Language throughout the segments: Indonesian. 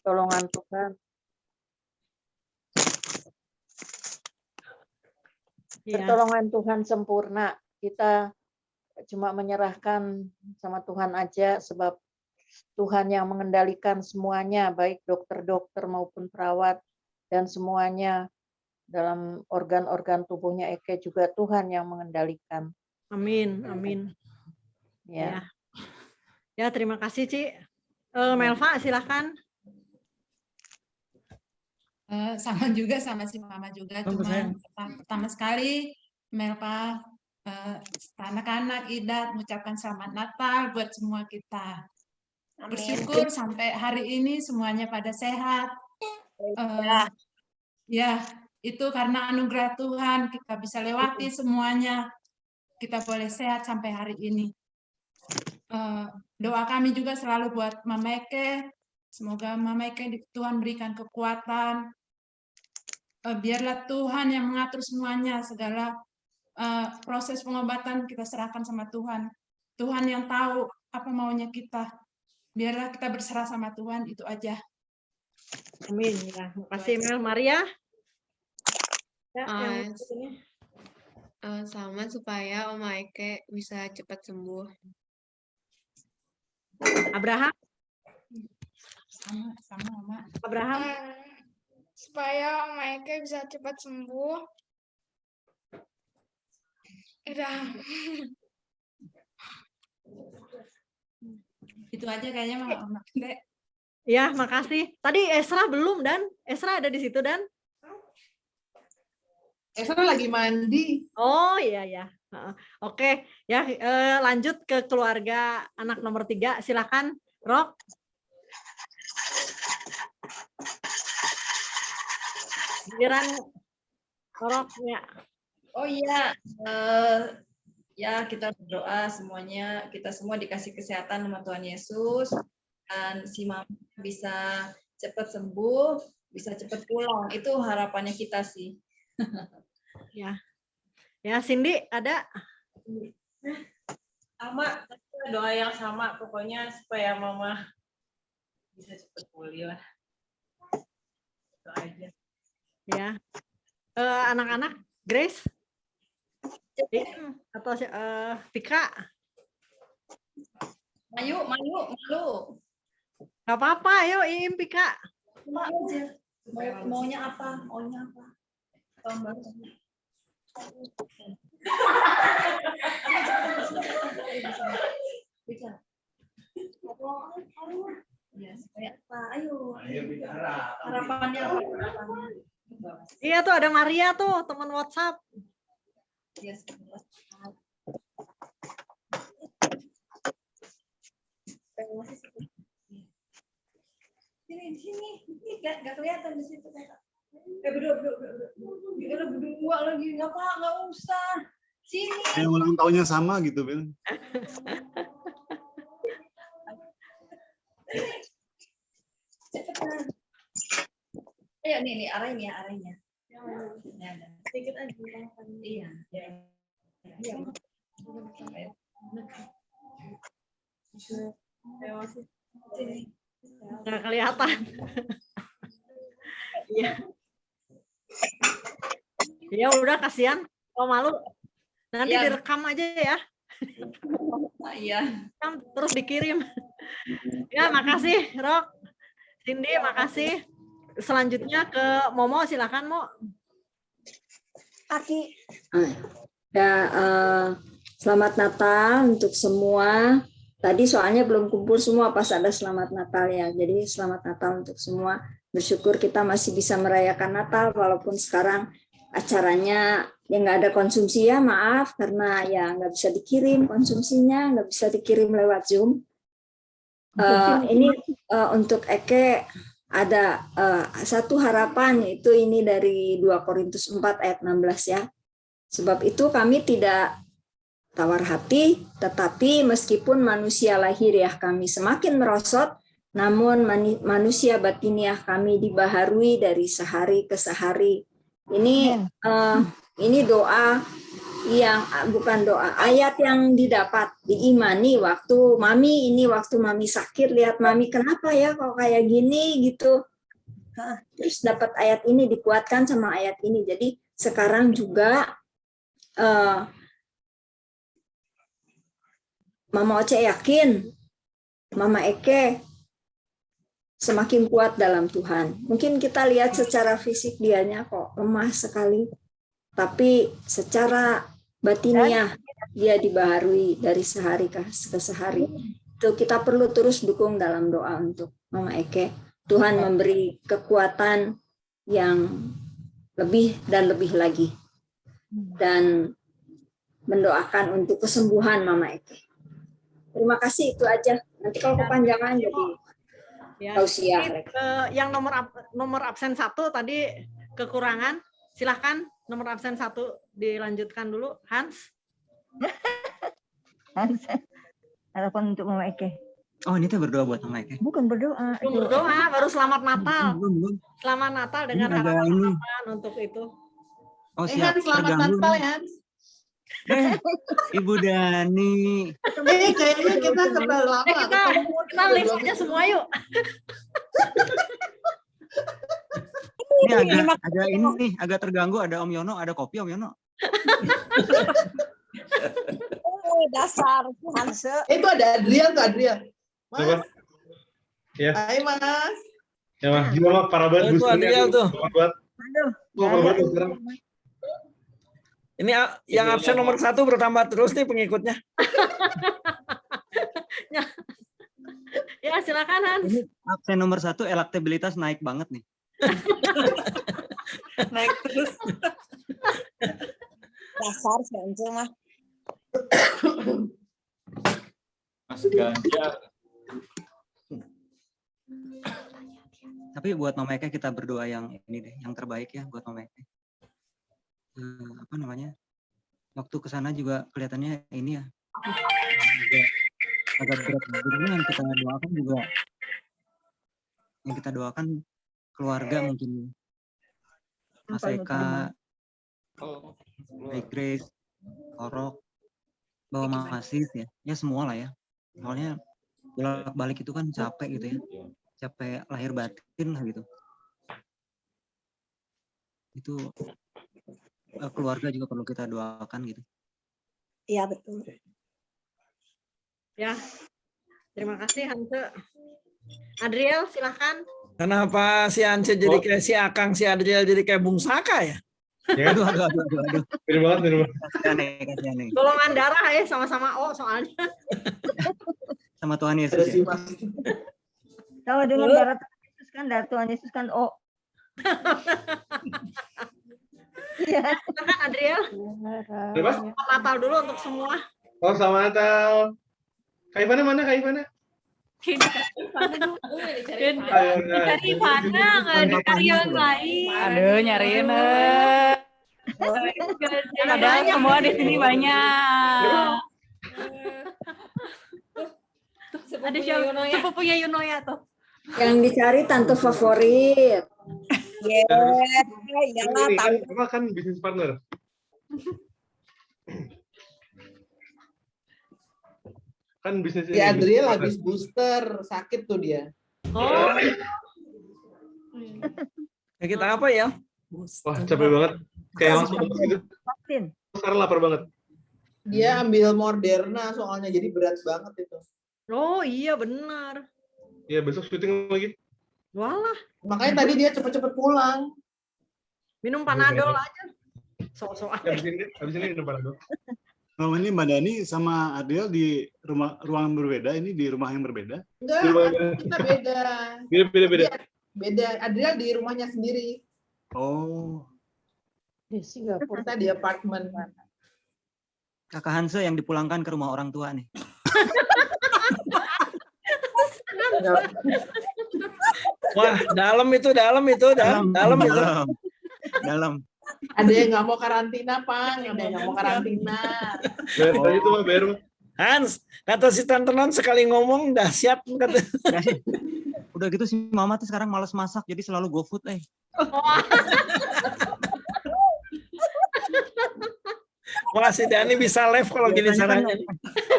pertolongan Tuhan. Pertolongan Tuhan sempurna. Kita cuma menyerahkan sama Tuhan aja, sebab Tuhan yang mengendalikan semuanya, baik dokter-dokter maupun perawat dan semuanya dalam organ-organ tubuhnya Eke juga Tuhan yang mengendalikan. Amin, amin. Ya. Ya, terima kasih, Ci. Melva, silakan. Sama juga, sama si Mama juga. Cuma pertama sekali Melva, anak-anak Ida mengucapkan selamat Natal buat semua kita. Bersyukur sampai hari ini semuanya pada sehat. Ya, itu karena anugerah Tuhan kita bisa lewati semuanya. Kita boleh sehat sampai hari ini. Doa kami juga selalu buat Mama Eke. Semoga Mama Eke Tuhan berikan kekuatan. Biarlah Tuhan yang mengatur semuanya, segala proses pengobatan kita serahkan sama Tuhan. Tuhan yang tahu apa maunya kita. Biarlah kita berserah sama Tuhan, itu aja. Amin. Ya, terima kasih Mel. Maria. Ya, sama supaya Oma Eke bisa cepat sembuh. Abraham. Sama Oma. Abraham. Supaya Oma Eke bisa cepat sembuh. Udah. Itu aja kayaknya Mama. Ya, makasih. Tadi Esra belum, Dan. Esra ada di situ, Dan. Esra lagi mandi. Oh, iya, ya. Oke, ya, lanjut ke keluarga anak nomor 3. Silakan, Rok. Giliran Rok, ya. Oh iya, ya kita berdoa semuanya, kita semua dikasih kesehatan sama Tuhan Yesus, dan si Mama bisa cepat sembuh, bisa cepat pulang. Itu harapannya kita sih. Ya, ya Cindy ada? Sama, doa yang sama, pokoknya supaya Mama bisa cepat pulih lah. Itu aja. Ya, anak-anak, Grace? Atau Tika? Mayu. Gak apa-apa, ayo Iim, Pika. Maunya apa? Tahun baru. Ya, supaya apa? Ayo bicara. Harapannya apa? Iya tuh ada Maria tuh, teman WhatsApp. Yes. Sini, nggak kelihatan di situ kakak. Berdua lagi, nggak usah. Sini. Ulang tahunnya sama gitu, Bel. Cepetan. Ayo nih arahnya. Sedikit aja. Iya. Nggak kelihatan. Iya. Ya udah, kasihan. Kalau malu nanti direkam aja ya. Iya. Terus dikirim. Ya, makasih Rok. Cindy, makasih. Selanjutnya ke Momo, silakan Mo. Aki. Ya, selamat Natal untuk semua. Tadi soalnya belum kumpul semua pas ada selamat Natal ya. Jadi selamat Natal untuk semua. Bersyukur kita masih bisa merayakan Natal walaupun sekarang acaranya ya nggak ada konsumsi ya, maaf karena ya nggak bisa dikirim konsumsinya, nggak bisa dikirim lewat Zoom. Ini untuk Eke ada satu harapan, itu ini dari 2 Korintus 4 ayat 16 ya. Sebab itu kami tidak tawar hati, tetapi meskipun manusia lahiriah kami semakin merosot, namun manusia batiniah kami dibaharui dari sehari ke sehari. Ini doa yang bukan doa, ayat yang didapat diimani waktu mami sakit, lihat mami kenapa ya kok kayak gini gitu. Terus dapat ayat ini, dikuatkan sama ayat ini. Jadi sekarang juga Mama Oce yakin Mama Eke semakin kuat dalam Tuhan. Mungkin kita lihat secara fisik dianya kok lemah sekali, tapi secara batiniah dia dibaharui dari sehari ke sehari. Itu kita perlu terus dukung dalam doa untuk Mama Eke. Tuhan memberi kekuatan yang lebih dan lebih lagi. Dan mendoakan untuk kesembuhan Mama Eke. Terima kasih, itu aja. Nanti kalau kepanjangan jadi tausiah. Yang nomor absen 1 tadi kekurangan. Silahkan nomor absen 1 dilanjutkan dulu, Hans. Hans, harapan untuk Mama Eke. Oh, ini tuh berdoa buat Mama Eke. Bukan berdoa. Belum berdoa, baru selamat Natal. Belum. Selamat Natal dengan Ini ada harapan untuk itu. Oh, siap. Hans, selamat Natal ya, Hans. Ibu Dani. Kayaknya kita kenal lama. Kita live aja semua yuk. Ini agak terganggu, ada Om Yono, ada kopi Om Yono. Dasar Hanse. Itu ada Adrian tuh, Adrian. Mas. Ya. Hai Mas. Ya Mas, gimana Mas? Parah banget. Itu Adrian tuh. Parah banget sekarang. Ini yang absen nomor 1 bertambah terus nih pengikutnya. Ya silakan Hans. Ini absen nomor 1, elektabilitas naik banget nih. Naik terus. Dasar Hanse mah. Mas Ganjar. Tapi buat Mama Eke kita berdoa yang ini deh, yang terbaik ya buat Mama Eke. Apa namanya? Waktu ke sana juga kelihatannya ini ya. Agak berat. Jadi yang kita doakan juga, yang kita doakan keluarga mungkin Mas Eka, Baik Grace, Orok, bawa Masis ya semua lah ya. Soalnya bolak-balik itu kan capek gitu ya, capek lahir batin lah gitu. Itu keluarga juga perlu kita doakan gitu. Iya betul. Ya, terima kasih Hanse. Adriel silahkan. Kenapa si Ance jadi kayak si Akang, si Adriel jadi kayak Bung Saka ya? Ya. Aduh. Mirip banget. Aneh. Golongan darah ya sama-sama O soalnya. Sama Tuhan Yesus. Ya? Kalau dengan darah Yesus kan, darah Tuhan Yesus kan O. Iya. Silakan Adriel. Selamat Natal dulu untuk semua. Oh, selamat Natal. Kak Ivana mana Kak Ivana? Dari mana? Nggak ada karyawan lain. Aduh, nyariin. Ada semua di sini banyak. Ada siapa? Sepupunya Yunoya tuh. Yang dicari tante favorit. Yes, iyalah tahu. Apa kan bisnis partner? Kan bisnis ini. Ya Adriel habis booster, sakit tuh dia. Oh. Sakit apa ya? Wah, capek banget. Kayak langsung gitu. Vaksin. Sekarang lapar banget. Dia ambil Moderna soalnya, jadi berat banget itu. Oh iya benar. Iya, besok syuting lagi. Walah. Makanya tadi dia cepet-cepet pulang. Minum Panadol aja. Sok-sokan. Habis ini minum Panadol. Oh, ini Mbak Dani sama Adriel di ruangan berbeda, ini di rumah yang berbeda? Enggak, kita beda. Beda. Beda. Adriel di rumahnya sendiri. Oh. Di Singapura. Kita di apartemen. Kakak Hanse yang dipulangkan ke rumah orang tua nih. Wah, dalam itu. Dalam. Ada yang nggak mau karantina, Pang. Ada yang nggak mau karantina. Hans, kata si Tante Non sekali ngomong dahsyat. Kata. Udah gitu si Mama tuh sekarang malas masak, jadi selalu GoFood. Makasih Dani bisa live kalau gini Biasanya kan, caranya.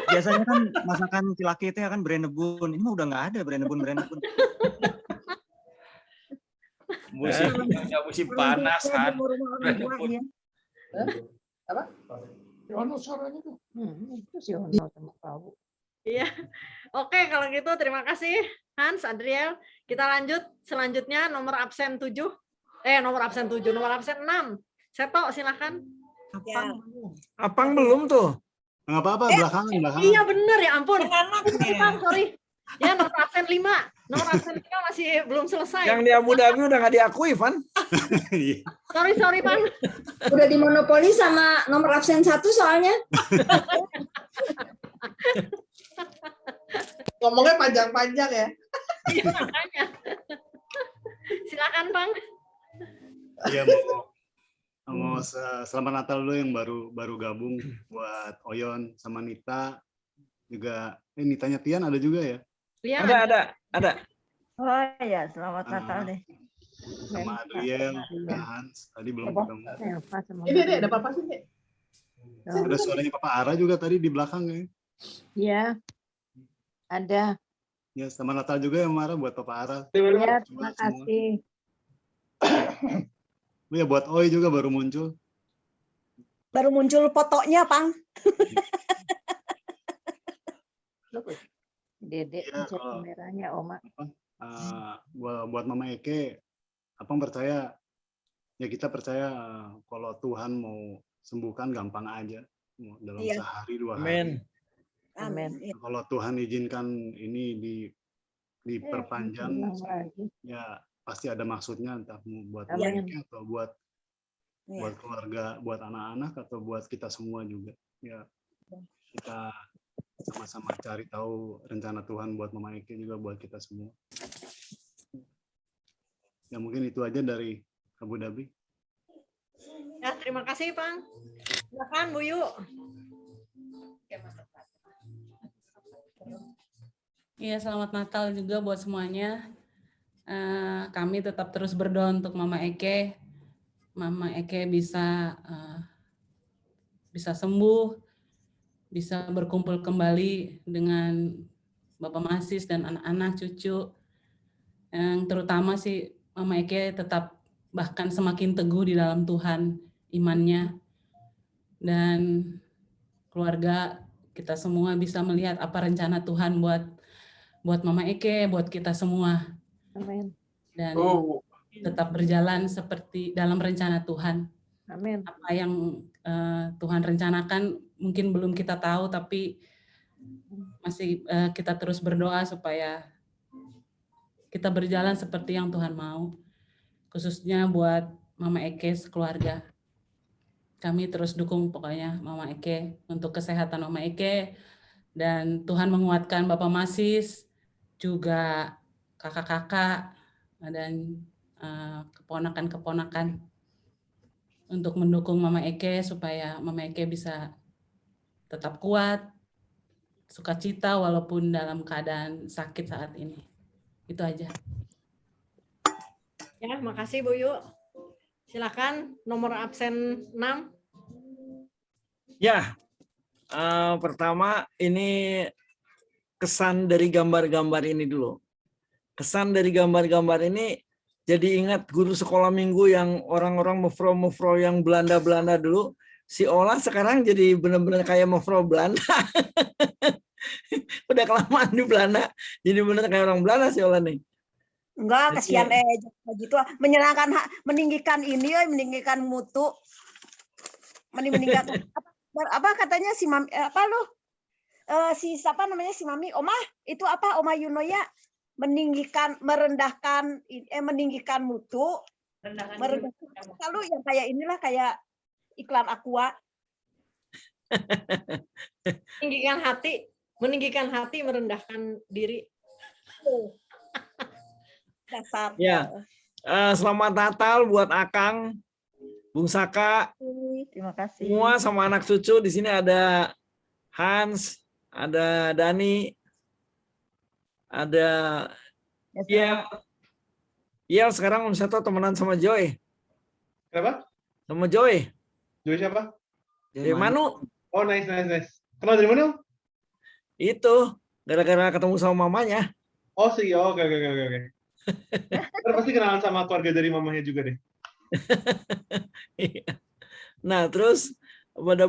biasanya kan masakan laki-laki itu ya kan Brennebun. Ini mah udah nggak ada Brennebun. Musim panas kan. Apa? Ono suaranya tuh. Itu si Ono sama Pau. Iya. Oke, kalau gitu terima kasih Hans, Adriel. Kita lanjut selanjutnya nomor absen 7. Nomor absen 7, nomor absen 6. Seto, silakan. Apang belum tuh? Nggak apa-apa, belakangan. Iya bener ya ampun. Sorry. Ya nomor absen 5. Nomor absen 5 masih belum selesai. Yang di Abu Dhabi udah nggak diakui, Van. Sorry, Pan. Udah dimonopoli sama nomor absen 1 soalnya. Ngomongnya panjang-panjang ya. Iya, makanya. Silakan, Bang. Iya, mau selamat Natal dulu yang baru gabung buat Oyon sama Nita juga. Nitanya Tian ada juga ya? Iya. Ada. Oh ya, selamat Natal deh. Sama Adriel, Hans, tadi belum ketemu. Ini ada apa sih? Ada suaranya Papa Ara juga tadi di belakang ya. Iya. Ada. Ya, selamat Natal juga ya Mara buat Papa Ara. Ya, terima kasih. Ya buat Oi juga baru muncul. Baru muncul fotonya, Pang. Dedek pencet kameranya, Oma. Buat Mama Eke, Abang percaya, ya kita percaya kalau Tuhan mau sembuhkan gampang aja. Dalam sehari 2 hari. Amin. Kalau Tuhan izinkan ini diperpanjang, ya pasti ada maksudnya, entah buat mereka atau buat keluarga, buat anak-anak atau buat kita semua juga. Ya kita sama-sama cari tahu rencana Tuhan buat Mama Eke juga buat kita semua. Ya mungkin itu aja dari Abu Dhabi. Ya, terima kasih, Bang. Silakan Bu Yu. Iya, selamat Natal juga buat semuanya. Kami tetap terus berdoa untuk Mama Eke. Mama Eke bisa sembuh, bisa berkumpul kembali dengan Bapak Masis dan anak-anak, cucu. Yang terutama sih Mama Eke tetap bahkan semakin teguh di dalam Tuhan imannya. Dan keluarga kita semua bisa melihat apa rencana Tuhan buat Mama Eke, buat kita semua. Amin. Dan tetap berjalan seperti dalam rencana Tuhan. Amin. Apa yang Tuhan rencanakan mungkin belum kita tahu, tapi masih kita terus berdoa supaya kita berjalan seperti yang Tuhan mau. Khususnya buat Mama Eke sekeluarga. Kami terus dukung pokoknya Mama Eke untuk kesehatan Mama Eke, dan Tuhan menguatkan Bapak Masis, juga kakak-kakak dan keponakan-keponakan untuk mendukung Mama Eke supaya Mama Eke bisa tetap kuat, sukacita walaupun dalam keadaan sakit saat ini. Itu aja. Ya, makasih Bu Yu. Silakan nomor absen 6. Ya, pertama ini kesan dari gambar-gambar ini dulu. Kesan dari gambar-gambar ini jadi ingat guru sekolah minggu yang orang-orang mufro yang Belanda-Belanda dulu. Si Ola sekarang jadi benar-benar kayak mufro Belanda. Udah kelamaan di Belanda, jadi benar kayak orang Belanda si Ola nih. Enggak, kasihan gitu. Meninggikan mutu. Meninggikan apa katanya si Mami, apa lo? Si siapa namanya si Mami? Oma, itu apa Oma Yunoya? Meninggikan mutu. Merendahkan kalau yang kayak inilah kayak iklan Aqua. Meninggikan hati, merendahkan diri. Dasar. Ya, selamat Natal buat Akang, Bung Saka, Terima kasih. semua sama anak cucu. Di sini ada Hans, ada Dani, ada Yel sekarang Om Seto temenan sama Joy. Kenapa? Sama Joy. Joy siapa? Dari Manu. Oh, nice. Kenal dari mana? Itu gara-gara ketemu sama mamanya. Oh sih, oke. Ntar pasti kenalan sama keluarga dari mamanya juga deh. Nah, terus pada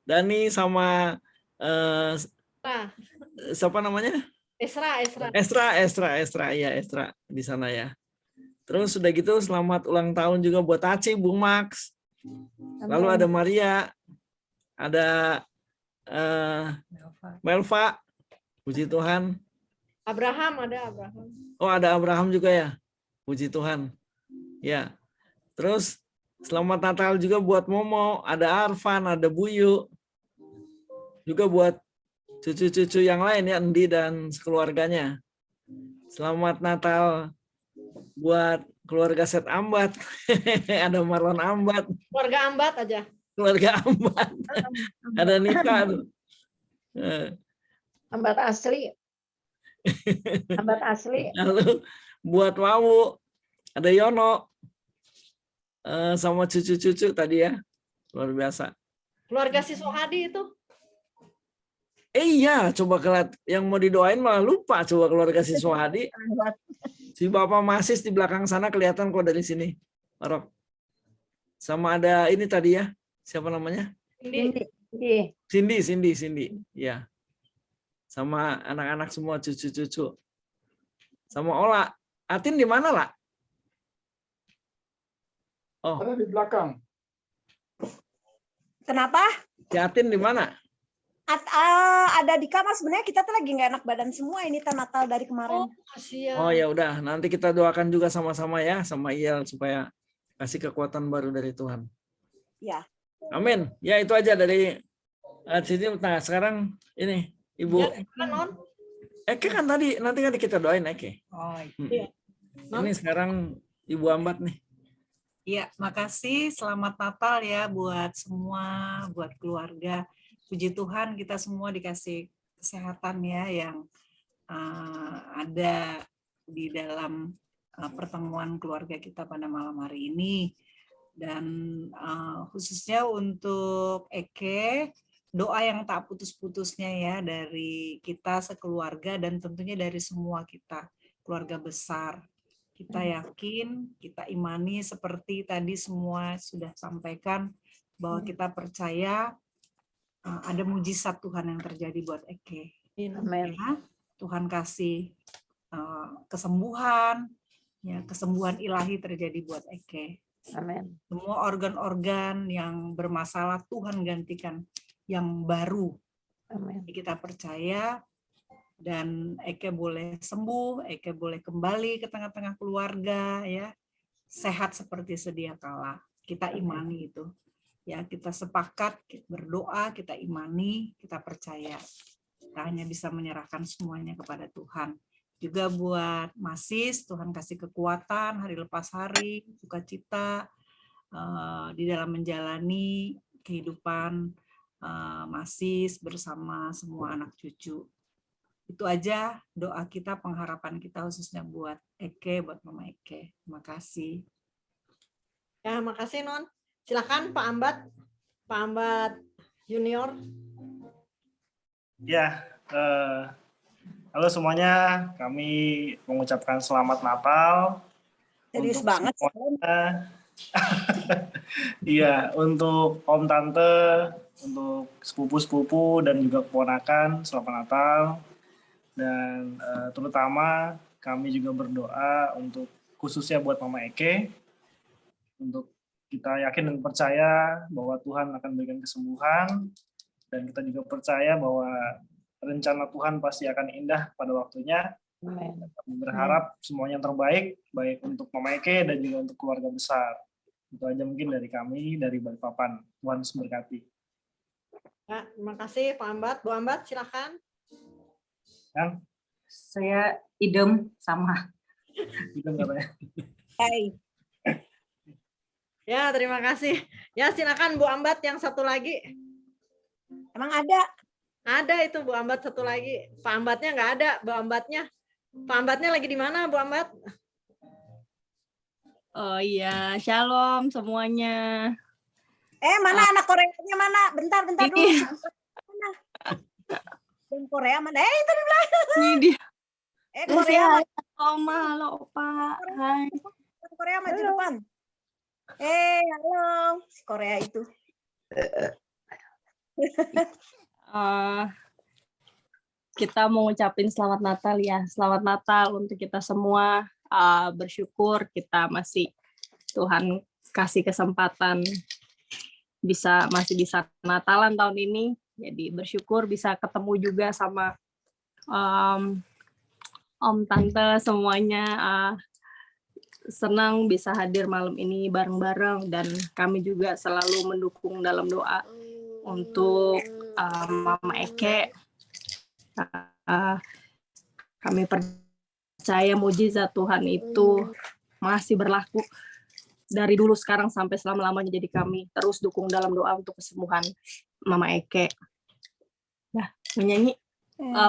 Dani sama siapa namanya? Esra, iya Esra di sana ya. Terus sudah gitu selamat ulang tahun juga buat Aci, Bung Max. Lalu ada Maria, ada Melva, puji Tuhan. Abraham, ada Abraham. Oh, ada Abraham juga ya, puji Tuhan. Ya, terus selamat Natal juga buat Momo, ada Arfan, ada Buyu, juga buat cucu-cucu yang lain ya, Endi dan sekeluarganya. Selamat Natal buat keluarga Set Ambat, ada Marlon Ambat. Keluarga Ambat aja. Keluarga Ambat, ada Nika. Ambat asli. Ambat asli. Lalu buat Wawu, ada Yono, sama cucu-cucu tadi ya, luar biasa. Keluarga si Sohadi itu. Iya, coba yang mau didoain malah lupa, coba keluarga si Sohadi. Si Bapak Masis di belakang sana kelihatan kok dari sini. Marok. Sama ada ini tadi ya, siapa namanya? Cindy. Ya. Sama anak-anak semua cucu-cucu. Sama Ola. Atin di mana, lah? Oh. Ada di belakang. Kenapa? Si Atin di mana? Ada di kamar. Sebenarnya kita tuh lagi nggak enak badan semua ini Natal dari kemarin. Oh ya udah, nanti kita doakan juga sama-sama ya, sama Iel supaya kasih kekuatan baru dari Tuhan. Ya. Amin. Ya itu aja dari sini. Nah sekarang ini Ibu Eke kan tadi, nanti kan kita doain Eke. Oh iya. Ini sekarang Ibu Ambat nih. Iya, makasih. Selamat Natal ya buat semua, buat keluarga. Puji Tuhan kita semua dikasih kesehatan ya yang ada di dalam pertemuan keluarga kita pada malam hari ini. Dan khususnya untuk Eke, doa yang tak putus-putusnya ya dari kita sekeluarga dan tentunya dari semua kita, keluarga besar. Kita yakin, kita imani seperti tadi semua sudah sampaikan bahwa kita percaya ada mujizat Tuhan yang terjadi buat Eke. Amin. Ya, Tuhan kasih kesembuhan, ya kesembuhan ilahi terjadi buat Eke. Amin. Semua organ-organ yang bermasalah Tuhan gantikan yang baru. Amin. Kita percaya dan Eke boleh sembuh, Eke boleh kembali ke tengah-tengah keluarga ya, sehat seperti sedia kala. Kita imani itu. Ya, kita sepakat berdoa, kita imani, kita percaya. Kita hanya bisa menyerahkan semuanya kepada Tuhan. Juga buat Masis, Tuhan kasih kekuatan hari lepas hari, sukacita di dalam menjalani kehidupan Masis bersama semua anak cucu. Itu aja doa kita, pengharapan kita khususnya buat Eke, buat Mama Eke. Terima kasih. Ya, makasih Non. Silakan Pak Ambat Junior. Ya, halo semuanya. Kami mengucapkan selamat Natal. Serius banget. Iya, untuk Om Tante, untuk sepupu-sepupu dan juga keponakan, selamat Natal. Dan terutama kami juga berdoa untuk khususnya buat Mama Eke, untuk kita yakin dan percaya bahwa Tuhan akan berikan kesembuhan, dan kita juga percaya bahwa rencana Tuhan pasti akan indah pada waktunya. Kami berharap semuanya yang terbaik, baik untuk Mama Eke dan juga untuk keluarga besar. Itu aja mungkin dari kami, dari Balikpapan. Tuhan memberkati. Ya, terima kasih Pak Ambat. Bu Ambat, silakan. Yang? Saya idem sama. Idem katanya. Hai. Ya, terima kasih. Ya, silakan Bu Ambat yang satu lagi. Emang ada? Ada itu Bu Ambat satu lagi. Pak Ambatnya nggak ada, Bu Ambatnya. Pak Ambatnya lagi di mana, Bu Ambat? Oh iya, shalom semuanya. Mana anak Koreanya mana? Bentar dulu. Mana? Dan Korea mana? Itu di belakang. Ini dia. Korea mana? Oma, halo Opa. Hai. Korea maju depan. Halo. Si Korea itu. Kita mau ngucapin selamat Natal ya. Selamat Natal untuk kita semua. Bersyukur kita masih Tuhan kasih kesempatan masih bisa Natalan tahun ini. Jadi bersyukur bisa ketemu juga sama Om Tante semuanya. Senang bisa hadir malam ini bareng-bareng dan kami juga selalu mendukung dalam doa untuk Mama Eke. Kami percaya mujizat Tuhan itu masih berlaku dari dulu sekarang sampai selama-lamanya. Jadi kami terus dukung dalam doa untuk kesembuhan Mama Eke. Nah, menyanyi.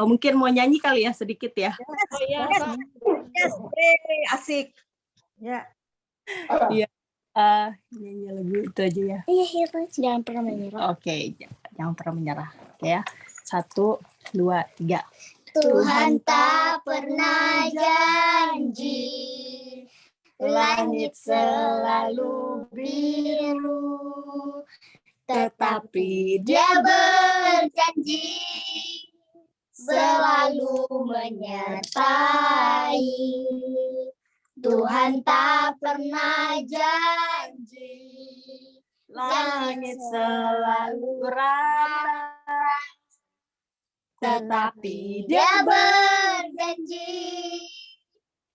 Mungkin mau nyanyi kali ya sedikit ya. Yes, asik. Ya. Iya. Nyanyi lagu itu aja ya. Iya, jangan pernah menyerah. Oke, jangan pernah menyerah. Oke ya. 1, 2, 3. Tuhan tak pernah janji, langit selalu biru, tetapi Dia berjanji selalu menyertai. Tuhan tak pernah janji, langit selalu rata, tetapi Dia berjanji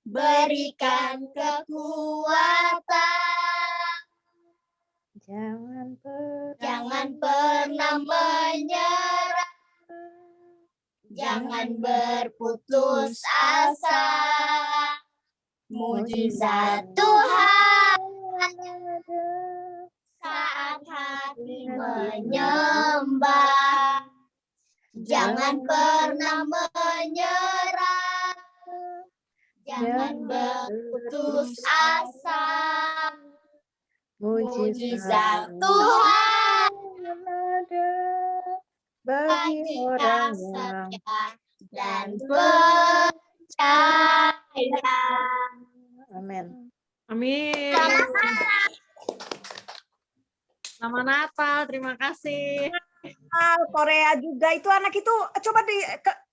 berikan kekuatan. Jangan pernah menyerah, jangan berputus asa. Mujizat Tuhan saat hati menyembah. Jangan pernah menyerah, jangan berputus asa. Mujizat Tuhan bagi orang yang setia dan percaya. Amin. Amin. Selamat Natal, terima kasih. Korea juga itu anak itu coba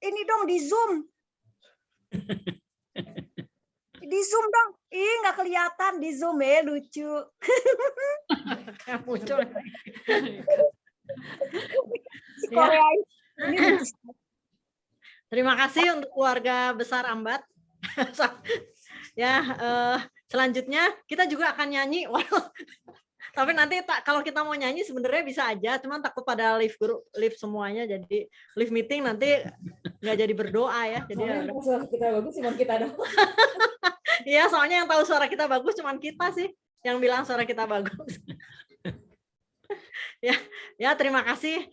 ini dong di Zoom. Di Zoom dong. Ih, nggak kelihatan di Zoom lucu. Muncul. Si Korea ini lucu. Terima kasih untuk keluarga besar Ambat. Ya, selanjutnya kita juga akan nyanyi. Tapi nanti kalau kita mau nyanyi sebenarnya bisa aja, cuman takut pada live semuanya, jadi live meeting nanti nggak jadi berdoa ya. Jadi suara kita bagus cuma kita dong. Iya, soalnya yang tahu suara kita bagus cuma kita sih, yang bilang suara kita bagus. Ya terima kasih.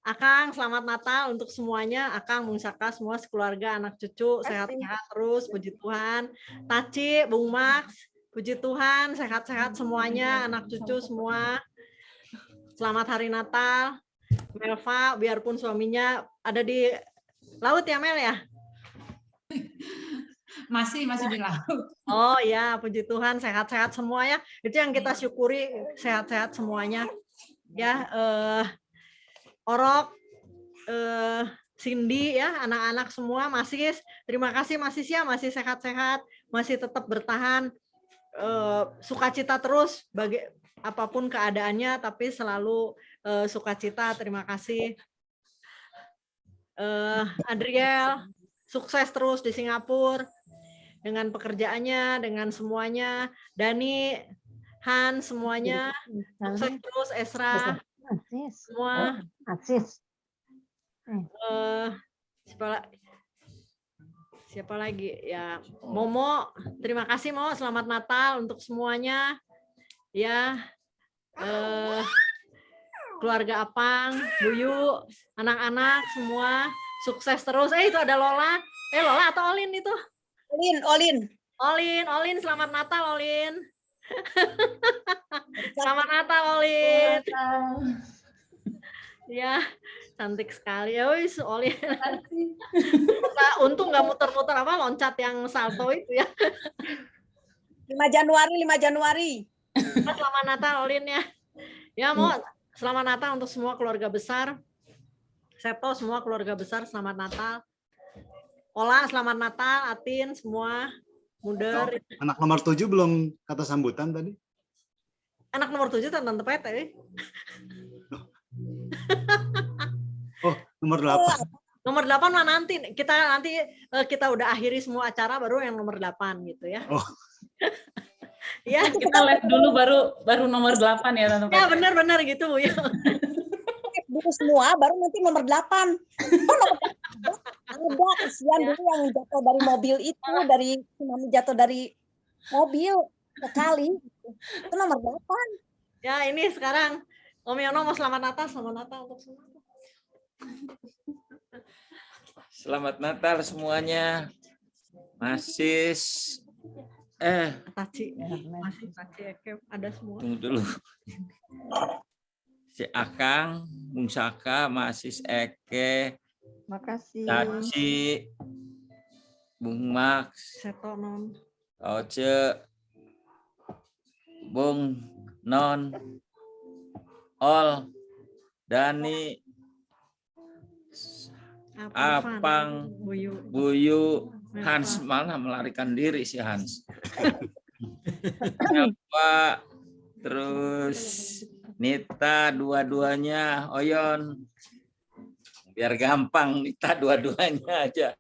Akang, selamat Natal untuk semuanya. Akang, Bung Saka, semua sekeluarga, anak cucu, sehat-sehat terus, puji Tuhan. Taci, Bung Max, puji Tuhan, sehat-sehat semuanya, anak cucu semua. Selamat Hari Natal. Melva, biarpun suaminya ada di laut ya, Mel ya? Masih di laut. Oh ya, puji Tuhan, sehat-sehat semuanya. Itu yang kita syukuri, sehat-sehat semuanya. Ya, Orok, Cindy ya, anak-anak semua masih terima kasih masih ya, masih sehat-sehat, masih tetap bertahan, sukacita terus bagi apapun keadaannya, tapi selalu sukacita. Terima kasih. Adriel, sukses terus di Singapura dengan pekerjaannya, dengan semuanya. Dani, Han, semuanya sukses terus. Esra, semua. Siapa lagi ya? Momo, terima kasih Mo, selamat Natal untuk semuanya ya. Keluarga Apang, Buyu, anak-anak semua sukses terus. Itu ada Lola. Lola atau Olin itu? Olin. Olin, selamat Natal Olin. Selamat Natal, Olin. Ya, cantik sekali ya, wis Olin. Untung nggak muter-muter apa loncat yang salto itu ya. 5 Januari. Selamat Natal, Olin ya. Ya, mau selamat Natal untuk semua keluarga besar. Seto semua keluarga besar, selamat Natal. Ola, selamat Natal. Atin, semua. Muder. Anak nomor 7 belum kata sambutan tadi? Anak nomor 7 Tante Pete. Oh, nomor 8. Nomor 8 mah nanti kita udah akhiri semua acara baru yang nomor 8 gitu ya. Oh. Ya, kita live dulu baru nomor 8 ya Tante Pete. Ya, benar gitu Bu ya. Dulu semua baru nanti nomor 8. Ada kesian dulu yang jatuh dari mobil itu, dari tsunami jatuh dari mobil sekali. Itu nomor 8. Ya, ini sekarang Om Yono mau selamat Natal untuk semua. Selamat Natal semuanya. Taci, ada semua. Tunggu dulu. Si Akang, Bung Saka, Masis Eke, Makasih. Taci, Bung Max, Seto Non, Oce, Bung Non, Ol, Dani, Apang, Buyu, Hans malah melarikan diri si Hans. Apa? Terus Nita dua-duanya, Oyon. Biar gampang Nita dua-duanya aja.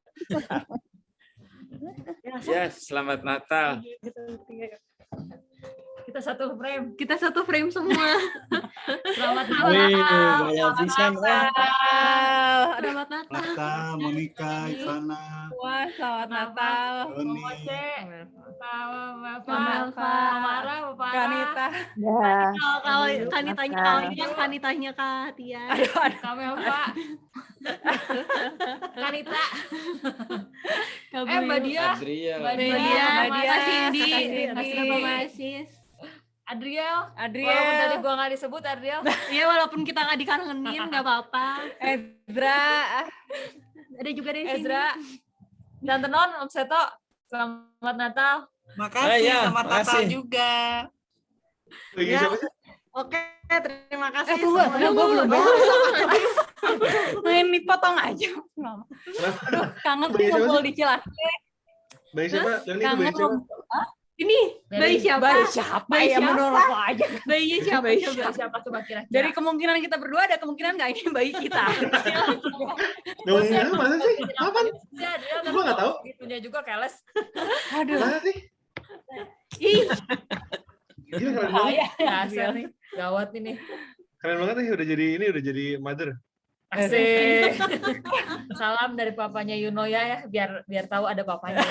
Ya, selamat Natal. Kita satu frame semua. Selamat Natal. Selamat Natal. Monica, Ivana. Wah, selamat Natal. Mama Kanita. Ya. Kalau Kanitanya Kak Tia. Aduh. Pak. Kanita. Mbak Dia. Mbak Dia. Cindy. Masis. Adriel. Walaupun tadi gua nggak disebut Adriel. Iya, walaupun kita nggak dikangenin nggak apa-apa. Ezra. Ada juga dari Ezra. Dan Tenon, Om Seto. Selamat Natal. Makasih, selamat Natal juga. Ya. Oke, terima kasih. Gue belum main dipotong aja. Aduh, kangen ngumpul di Cilacap. Bayi siapa? Kangen ini bayi siapa? Bayi siapa? Menurut lo aja. Bayinya siapa? Siapa coba kira-kira? Dari kemungkinan kita berdua ada kemungkinan nggak ini bayi kita? Kemungkinan mana sih? Kapan? Gue nggak tahu. Itunya juga keles. Aduh. Mana sih? Ih. Gila, keren banget. Dasar nih. Gawat ini. Keren banget nih udah jadi mother. Asik. Salam dari papanya Yuno ya, biar tahu ada papanya.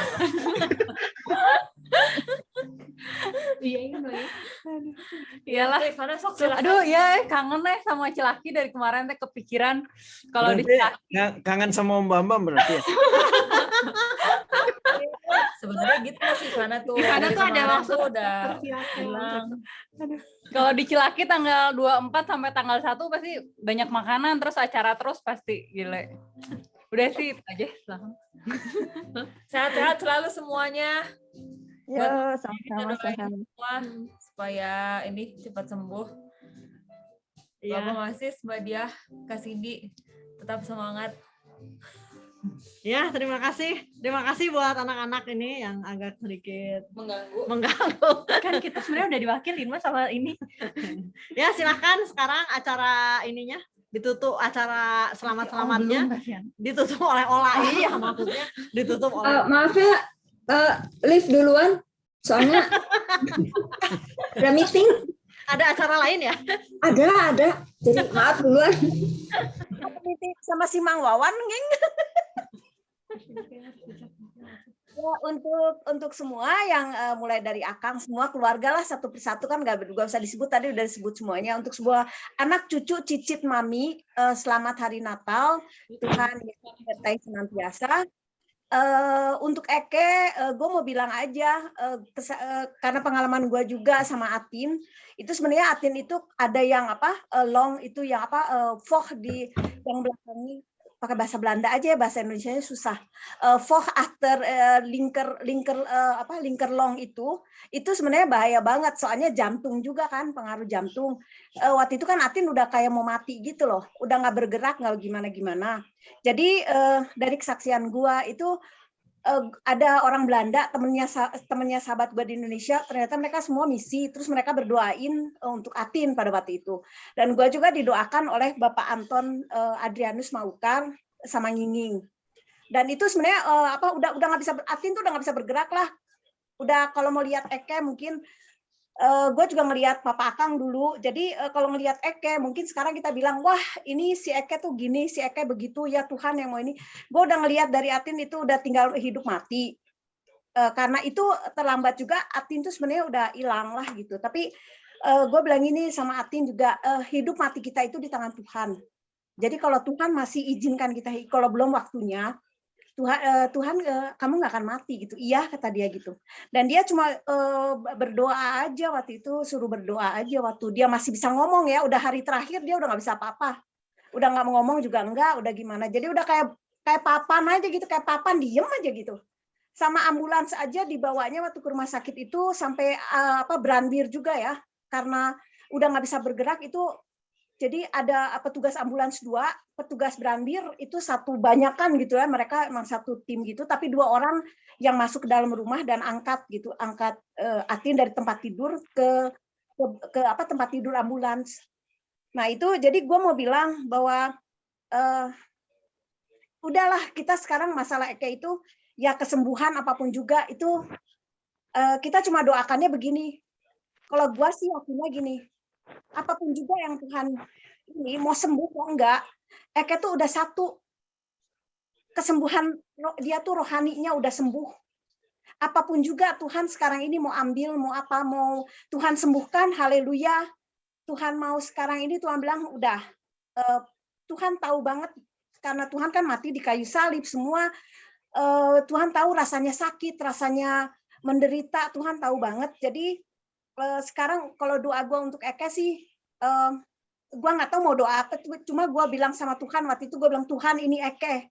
Iya Yuno ya. Iyalah. Aduh ya kangen sama Cilaki dari kemarin kepikiran kalau di Cilaki. Kangen sama Om Bambam berarti ya? Sebenarnya gitu sih karena tuh. Karena tuh ada maksud udah bilang. Kalau di Cilaki tanggal 24 sampai tanggal 1 pasti banyak makanan terus acara terus pasti gile. Udah sih itu aja. Sehat-sehat selalu semuanya. Ya, sama-sama sehat. Supaya ini cepat sembuh. Bapak Masis, Mbak Diah, Kak Cindy, tetap semangat. Ya, terima kasih. Terima kasih buat anak-anak ini yang agak sedikit mengganggu. Kan kita sebenarnya udah diwakilin Mas sama ini. Ya, silakan sekarang acara ininya ditutup, acara selamat-selamatnya ditutup oleh Ola. Iya, maksudnya ditutup oleh Maaf ya, live duluan soalnya ada meeting. Ada acara lain ya? Ada. Jadi maaf duluan. Meeting sama si Mang Wawan, geng. Ya, untuk semua yang mulai dari Akang semua keluarga lah satu persatu kan nggak usah disebut, tadi udah disebut semuanya. Untuk sebuah anak cucu cicit mami, selamat hari Natal, Tuhan menyertai senantiasa. Untuk Eke, gue mau bilang aja, karena pengalaman gue juga sama Atin, itu sebenarnya Atin itu ada yang apa long itu yang apa voh di yang belakangnya pakai bahasa Belanda aja ya, bahasa Indonesianya susah. Voh after linker long itu sebenarnya bahaya banget, soalnya jantung juga kan, pengaruh jantung. Waktu itu kan Atin udah kayak mau mati gitu loh, udah nggak bergerak, nggak gimana-gimana. Jadi dari kesaksian gua itu ada orang Belanda, temennya sahabat gue di Indonesia, ternyata mereka semua misi, terus mereka berdoain untuk Atin pada waktu itu. Dan gue juga didoakan oleh Bapak Anton Adrianus Maukar sama Nginging. Dan itu sebenarnya udah nggak bisa, Atin tuh udah nggak bisa bergerak lah. Udah kalau mau lihat Eke mungkin gue juga ngelihat Papa Akang dulu. Jadi kalau ngelihat Eke mungkin sekarang kita bilang, wah ini si Eke tuh gini, si Eke begitu, ya Tuhan yang mau ini. Gue udah ngelihat dari Atin itu udah tinggal hidup mati. Karena itu terlambat juga, Atin tuh sebenarnya udah hilang lah gitu. Tapi gue bilang ini sama Atin juga, hidup mati kita itu di tangan Tuhan. Jadi kalau Tuhan masih izinkan kita, kalau belum waktunya, Tuhan kamu nggak akan mati gitu. Iya kata dia gitu. Dan dia cuma berdoa aja waktu itu, suruh berdoa aja waktu dia masih bisa ngomong ya. Udah hari terakhir dia udah nggak bisa apa-apa. Udah nggak mau ngomong juga enggak, udah gimana. Jadi udah kayak papan aja gitu, kayak papan diem aja gitu. Sama ambulans aja dibawanya waktu ke rumah sakit itu sampai Branbir juga ya. Karena udah nggak bisa bergerak itu. Jadi ada petugas ambulans 2, petugas Branbir itu satu banyakan gitu ya, mereka emang satu tim gitu, tapi 2 orang yang masuk ke dalam rumah dan angkat Atin dari tempat tidur ke tempat tidur ambulans. Nah itu jadi gue mau bilang bahwa udahlah kita sekarang masalah Eke itu ya kesembuhan apapun juga itu kita cuma doakannya begini. Kalau gue sih yakinnya gini. Apapun juga yang Tuhan ini mau sembuh kok enggak, Eke tuh udah satu kesembuhan, dia tuh rohaninya udah sembuh. Apapun juga Tuhan sekarang ini mau ambil, mau apa, mau Tuhan sembuhkan, haleluya. Tuhan mau sekarang ini Tuhan bilang udah, Tuhan tahu banget karena Tuhan kan mati di kayu salib semua. Tuhan tahu rasanya sakit, rasanya menderita, Tuhan tahu banget. Jadi sekarang kalau doa gue untuk Eke sih, gue nggak tahu mau doa apa, cuma gue bilang sama Tuhan waktu itu, gue bilang Tuhan ini Eke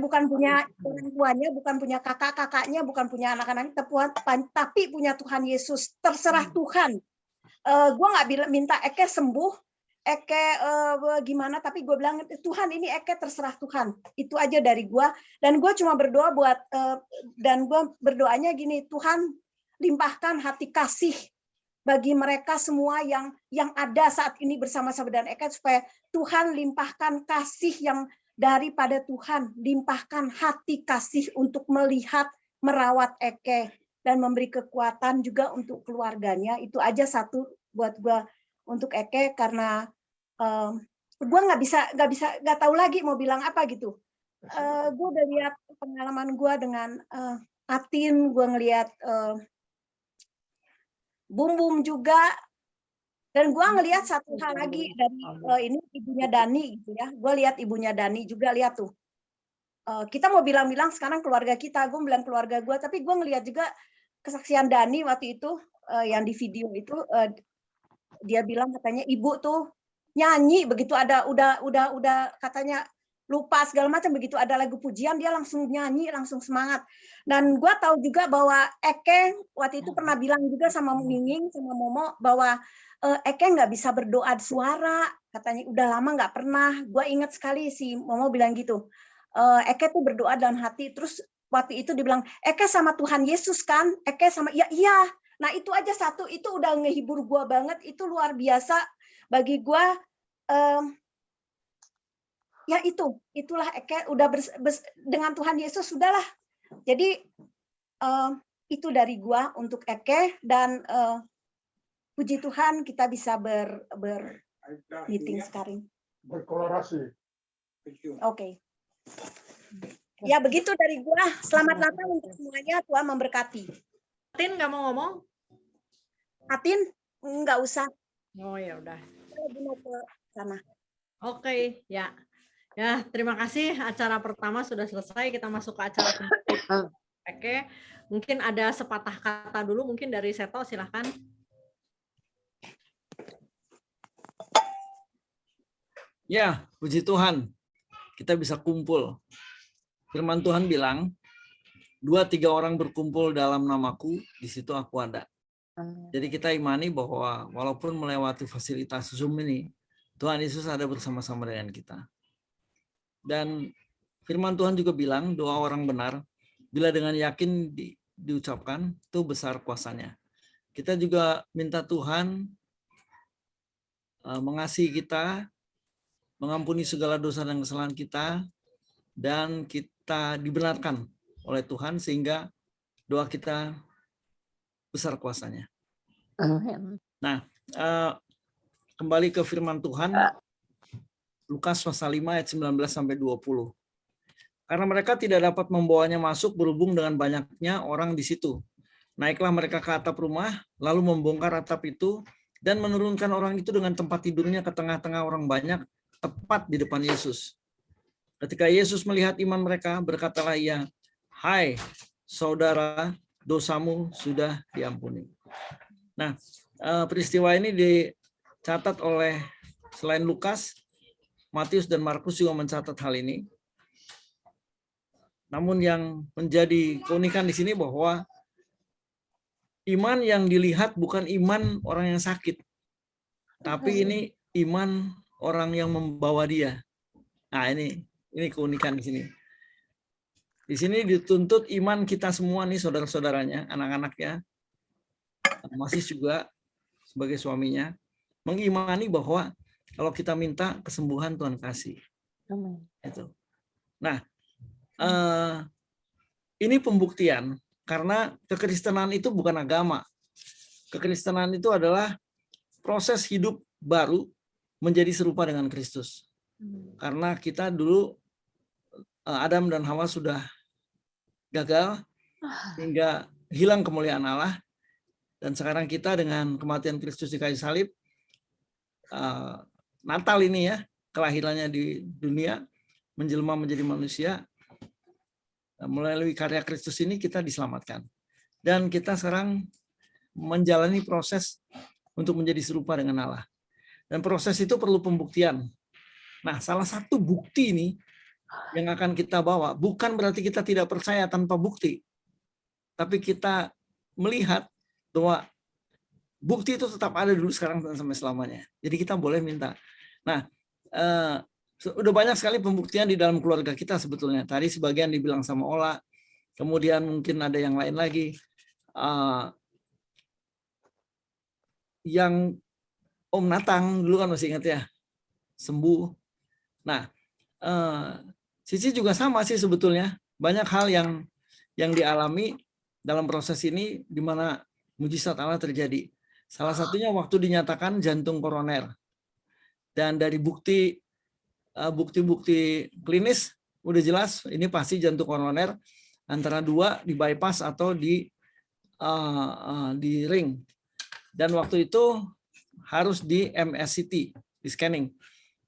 bukan punya orang tuanya, bukan punya kakak-kakaknya, bukan punya anak-anak, tapi punya Tuhan Yesus, terserah Tuhan. Gue nggak minta Eke sembuh, Eke gimana, tapi gue bilang Tuhan ini Eke terserah Tuhan, itu aja dari gue. Dan gue cuma berdoa dan gue berdoanya gini, Tuhan limpahkan hati kasih bagi mereka semua yang ada saat ini bersama-sama dengan Eke, supaya Tuhan limpahkan kasih yang daripada Tuhan, limpahkan hati kasih untuk melihat, merawat Eke, dan memberi kekuatan juga untuk keluarganya. Itu aja satu buat gue untuk Eke, karena gue nggak tahu lagi mau bilang apa gitu. Gue udah lihat pengalaman gue dengan Atin, gue ngelihat Bum juga, dan gue ngelihat satu hal lagi dari ini ibunya Dani gitu ya. Gue lihat ibunya Dani juga, lihat tuh. Kita mau bilang-bilang sekarang keluarga kita, gue bilang keluarga gue, tapi gue ngelihat juga kesaksian Dani waktu itu yang di video itu, dia bilang katanya ibu tuh nyanyi begitu ada udah katanya lupa segala macam, begitu ada lagu pujian dia langsung nyanyi, langsung semangat. Dan gue tahu juga bahwa Eke waktu itu pernah bilang juga sama Minging sama Momo bahwa Eke nggak bisa berdoa suara, katanya udah lama nggak pernah. Gue ingat sekali si Momo bilang gitu, Eke tuh berdoa dalam hati. Terus waktu itu dibilang Eke sama Tuhan Yesus kan, Eke sama iya. Nah itu aja satu, itu udah ngehibur gue banget, itu luar biasa bagi gue. Ya itulah Eke udah dengan Tuhan Yesus sudahlah. Jadi itu dari gua untuk Eke, dan puji Tuhan kita bisa meeting sekarang. Berkolaborasi. Oke. Ya begitu dari gua. Selamat Natal untuk semuanya. Tuhan memberkati. Atin nggak mau ngomong? Atin nggak usah. Oh ya udah. Kita lagi mau ke sana. Oke, ya. Ya, terima kasih. Acara pertama sudah selesai. Kita masuk ke acara kedua. Oke, mungkin ada sepatah kata dulu. Mungkin dari Seto, silahkan. Ya, puji Tuhan. Kita bisa kumpul. Firman Tuhan bilang, 2-3 orang berkumpul dalam namaku, di situ aku ada. Jadi kita imani bahwa walaupun melewati fasilitas Zoom ini, Tuhan Yesus ada bersama-sama dengan kita. Dan firman Tuhan juga bilang, doa orang benar, bila dengan yakin diucapkan, itu besar kuasanya. Kita juga minta Tuhan mengasihi kita, mengampuni segala dosa dan kesalahan kita, dan kita dibenarkan oleh Tuhan sehingga doa kita besar kuasanya. Nah, kembali ke firman Tuhan, Lukas pasal 5 ayat 19-20. Karena mereka tidak dapat membawanya masuk berhubung dengan banyaknya orang di situ. Naiklah mereka ke atap rumah, lalu membongkar atap itu, dan menurunkan orang itu dengan tempat tidurnya ke tengah-tengah orang banyak, tepat di depan Yesus. Ketika Yesus melihat iman mereka, berkatalah ia, "Hai saudara, dosamu sudah diampuni." Nah, peristiwa ini dicatat oleh selain Lukas, Matius dan Markus juga mencatat hal ini. Namun yang menjadi keunikan di sini bahwa iman yang dilihat bukan iman orang yang sakit, tapi ini iman orang yang membawa dia. Nah, ini keunikan di sini. Di sini dituntut iman kita semua nih, saudara-saudaranya, anak-anaknya, masih juga sebagai suaminya, mengimani bahwa kalau kita minta kesembuhan Tuhan kasih. Itu. Nah, ini pembuktian karena kekristenan itu bukan agama. Kekristenan itu adalah proses hidup baru menjadi serupa dengan Kristus. Karena kita dulu Adam dan Hawa sudah gagal hingga hilang kemuliaan Allah, dan sekarang kita dengan kematian Kristus di kayu salib, Natal ini ya, kelahirannya di dunia, menjelma menjadi manusia, melalui karya Kristus ini kita diselamatkan. Dan kita sekarang menjalani proses untuk menjadi serupa dengan Allah. Dan proses itu perlu pembuktian. Nah, salah satu bukti ini yang akan kita bawa, bukan berarti kita tidak percaya tanpa bukti, tapi kita melihat bahwa bukti itu tetap ada dulu, sekarang, dan sampai selamanya. Jadi kita boleh minta. Nah, udah banyak sekali pembuktian di dalam keluarga kita sebetulnya. Tadi sebagian dibilang sama Ola, kemudian mungkin ada yang lain lagi. Yang Om Natang dulu kan masih ingat ya, sembuh. Nah, Cici juga sama sih sebetulnya. Banyak hal yang dialami dalam proses ini di mana mujizat Allah terjadi. Salah satunya waktu dinyatakan jantung koroner. Dan dari bukti klinis udah jelas ini pasti jantung koroner, antara dua di bypass atau di ring. Dan waktu itu harus di MSCT, di scanning.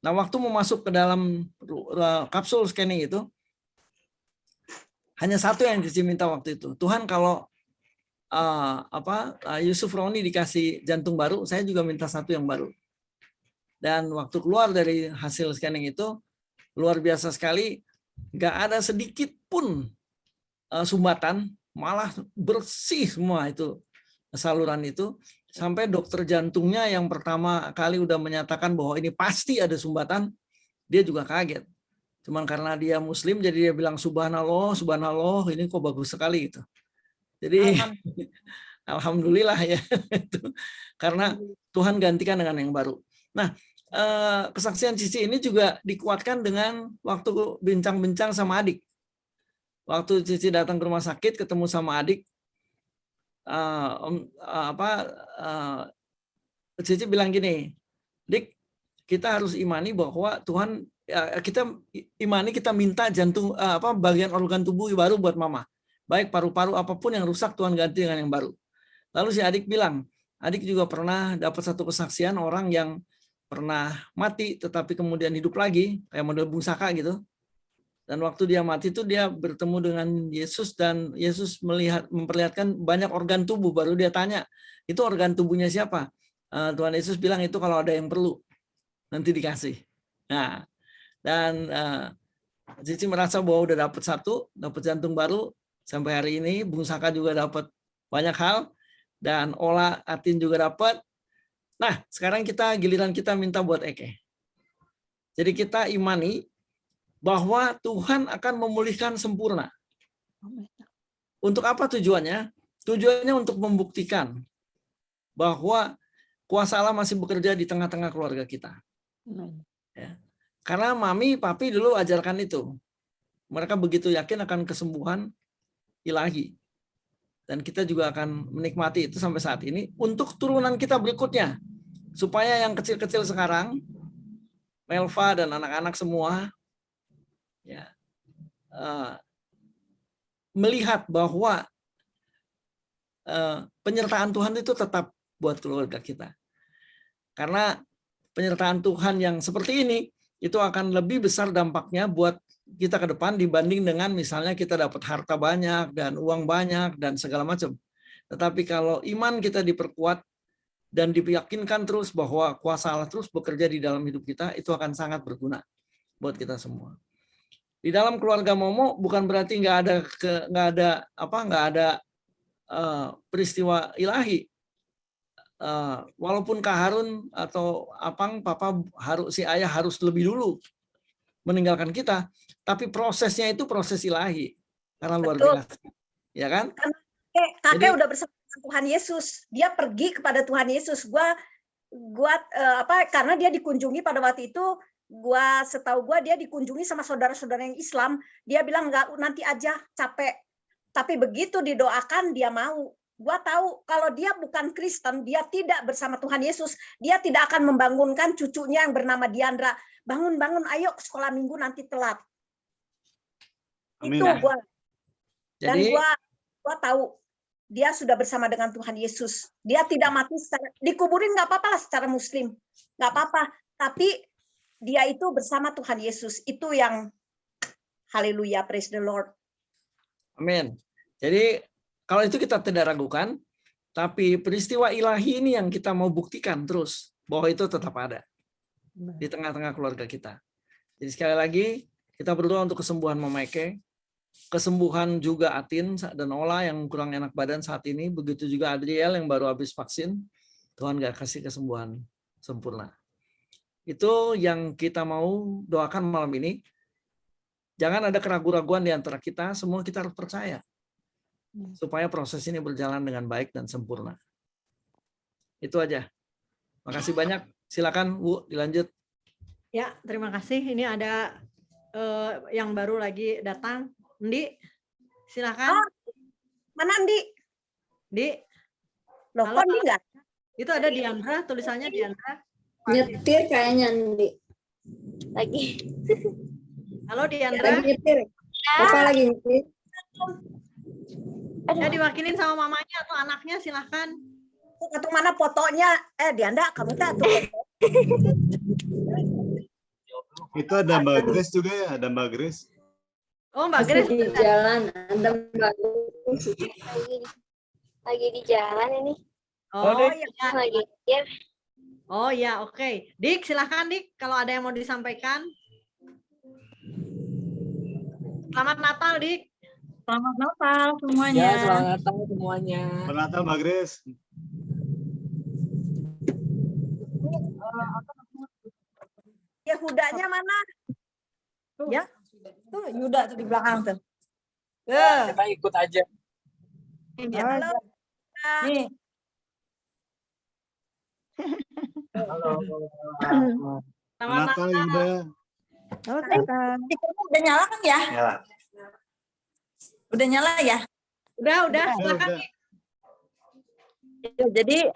Nah, waktu mau masuk ke dalam kapsul scanning itu, hanya satu yang Cici minta waktu itu. Tuhan, kalau Yusuf Roni dikasih jantung baru, saya juga minta satu yang baru. Dan waktu keluar dari hasil scanning itu, luar biasa sekali, nggak ada sedikit pun sumbatan, malah bersih semua itu saluran itu, sampai dokter jantungnya yang pertama kali udah menyatakan bahwa ini pasti ada sumbatan, dia juga kaget. Cuman karena dia Muslim, jadi dia bilang subhanallah, subhanallah, ini kok bagus sekali gitu. Jadi alhamdulillah ya, karena Tuhan gantikan dengan yang baru. Nah, kesaksian Cici ini juga dikuatkan dengan waktu bincang-bincang sama adik. Waktu Cici datang ke rumah sakit ketemu sama adik, Cici bilang gini, Dik, kita harus imani bahwa Tuhan, kita imani, kita minta jantung, bagian organ tubuh baru buat mama, baik paru-paru apapun yang rusak Tuhan ganti dengan yang baru. Lalu si adik bilang, adik juga pernah dapat satu kesaksian orang yang pernah mati tetapi kemudian hidup lagi, kayak model Bung Saka gitu. Dan waktu dia mati itu dia bertemu dengan Yesus dan Yesus memperlihatkan banyak organ tubuh, baru dia tanya, itu organ tubuhnya siapa? Tuhan Yesus bilang itu kalau ada yang perlu nanti dikasih. Nah, dan Cici merasa bahwa udah dapat dapat jantung baru sampai hari ini. Bung Saka juga dapat banyak hal dan Ola Atin juga dapat. Nah, sekarang giliran kita minta buat Eke. Jadi kita imani bahwa Tuhan akan memulihkan sempurna. Untuk apa tujuannya? Tujuannya untuk membuktikan bahwa kuasa Allah masih bekerja di tengah-tengah keluarga kita. Ya. Karena mami, papi dulu ajarkan itu. Mereka begitu yakin akan kesembuhan ilahi. Dan kita juga akan menikmati itu sampai saat ini untuk turunan kita berikutnya. Supaya yang kecil-kecil sekarang, Melva dan anak-anak semua, ya, melihat bahwa penyertaan Tuhan itu tetap buat keluarga kita. Karena penyertaan Tuhan yang seperti ini itu akan lebih besar dampaknya buat kita ke depan dibanding dengan misalnya kita dapat harta banyak dan uang banyak dan segala macam. Tetapi kalau iman kita diperkuat dan diyakinkan terus bahwa kuasa Allah terus bekerja di dalam hidup kita, itu akan sangat berguna buat kita semua. Di dalam keluarga Momo bukan berarti nggak ada peristiwa ilahi. Walaupun Kak Harun atau Apang, Papa si ayah harus lebih dulu meninggalkan kita, tapi prosesnya itu proses ilahi karena luar biasa, ya kan? Kakek udah bersama Tuhan Yesus, dia pergi kepada Tuhan Yesus. Karena dia dikunjungi pada waktu itu. Setahu dia dikunjungi sama saudara-saudara yang Islam, dia bilang enggak, nanti aja, capek. Tapi begitu didoakan dia mau. Gua tahu kalau dia bukan Kristen, dia tidak bersama Tuhan Yesus, dia tidak akan membangunkan cucunya yang bernama Diandra. Bangun, ayo ke sekolah minggu nanti telat. Amin. Itu gua. Dan Jadi, gua tahu dia sudah bersama dengan Tuhan Yesus. Dia tidak mati dikuburin nggak apa-apa lah secara Muslim, nggak apa-apa. Tapi dia itu bersama Tuhan Yesus. Itu yang haleluya, praise the Lord. amin. Jadi kalau itu kita tidak ragukan, tapi peristiwa ilahi ini yang kita mau buktikan terus bahwa itu tetap ada di tengah-tengah keluarga kita. Jadi sekali lagi kita berdoa untuk kesembuhan Mama Eke, kesembuhan juga Atin dan Ola yang kurang enak badan saat ini, begitu juga Adriel yang baru habis vaksin. Tuhan gak kasih kesembuhan sempurna. Itu yang kita mau doakan malam ini. Jangan ada keraguan-raguan di antara kita, semua kita harus percaya. Supaya proses ini berjalan dengan baik dan sempurna. Itu aja. Makasih banyak. Silakan Bu, dilanjut. Ya, terima kasih. Ini ada yang baru lagi datang. Ndi, silakan. Mana Ndi? Ndi. Loh, kok Ndi enggak? Itu ada Diandra, tulisannya Diandra. Nyetir kayaknya Ndi. Lagi. Halo Diandra. Lagi nyetir. Bapak lagi nyetir. Ya diwakilin sama mamanya atau anaknya, silahkan. Atau mana fotonya? Diandra, kamu tuh. Itu ada Mbak Grace juga ya, ada Mbak Grace. Oh, Mbak Grace di jalan, ada Mbak Grace. Lagi di jalan ini. Oh, ya. Lagi ya. Oh ya, oke. Dik, silahkan Dik, kalau ada yang mau disampaikan. Selamat Natal, Dik. Selamat Natal semuanya. Ya, selamat Natal semuanya. Selamat Natal Mbak Grace. Yahudanya mana? Ya, tuh Yuda tuh di belakang tuh. Kita ikut aja. Halo. Nih. Halo. Selamat Natal Yuda. Oke, Kak. Udah nyala kan ya? Ya. Udah nyala ya? Udah, silakan. Ya, jadi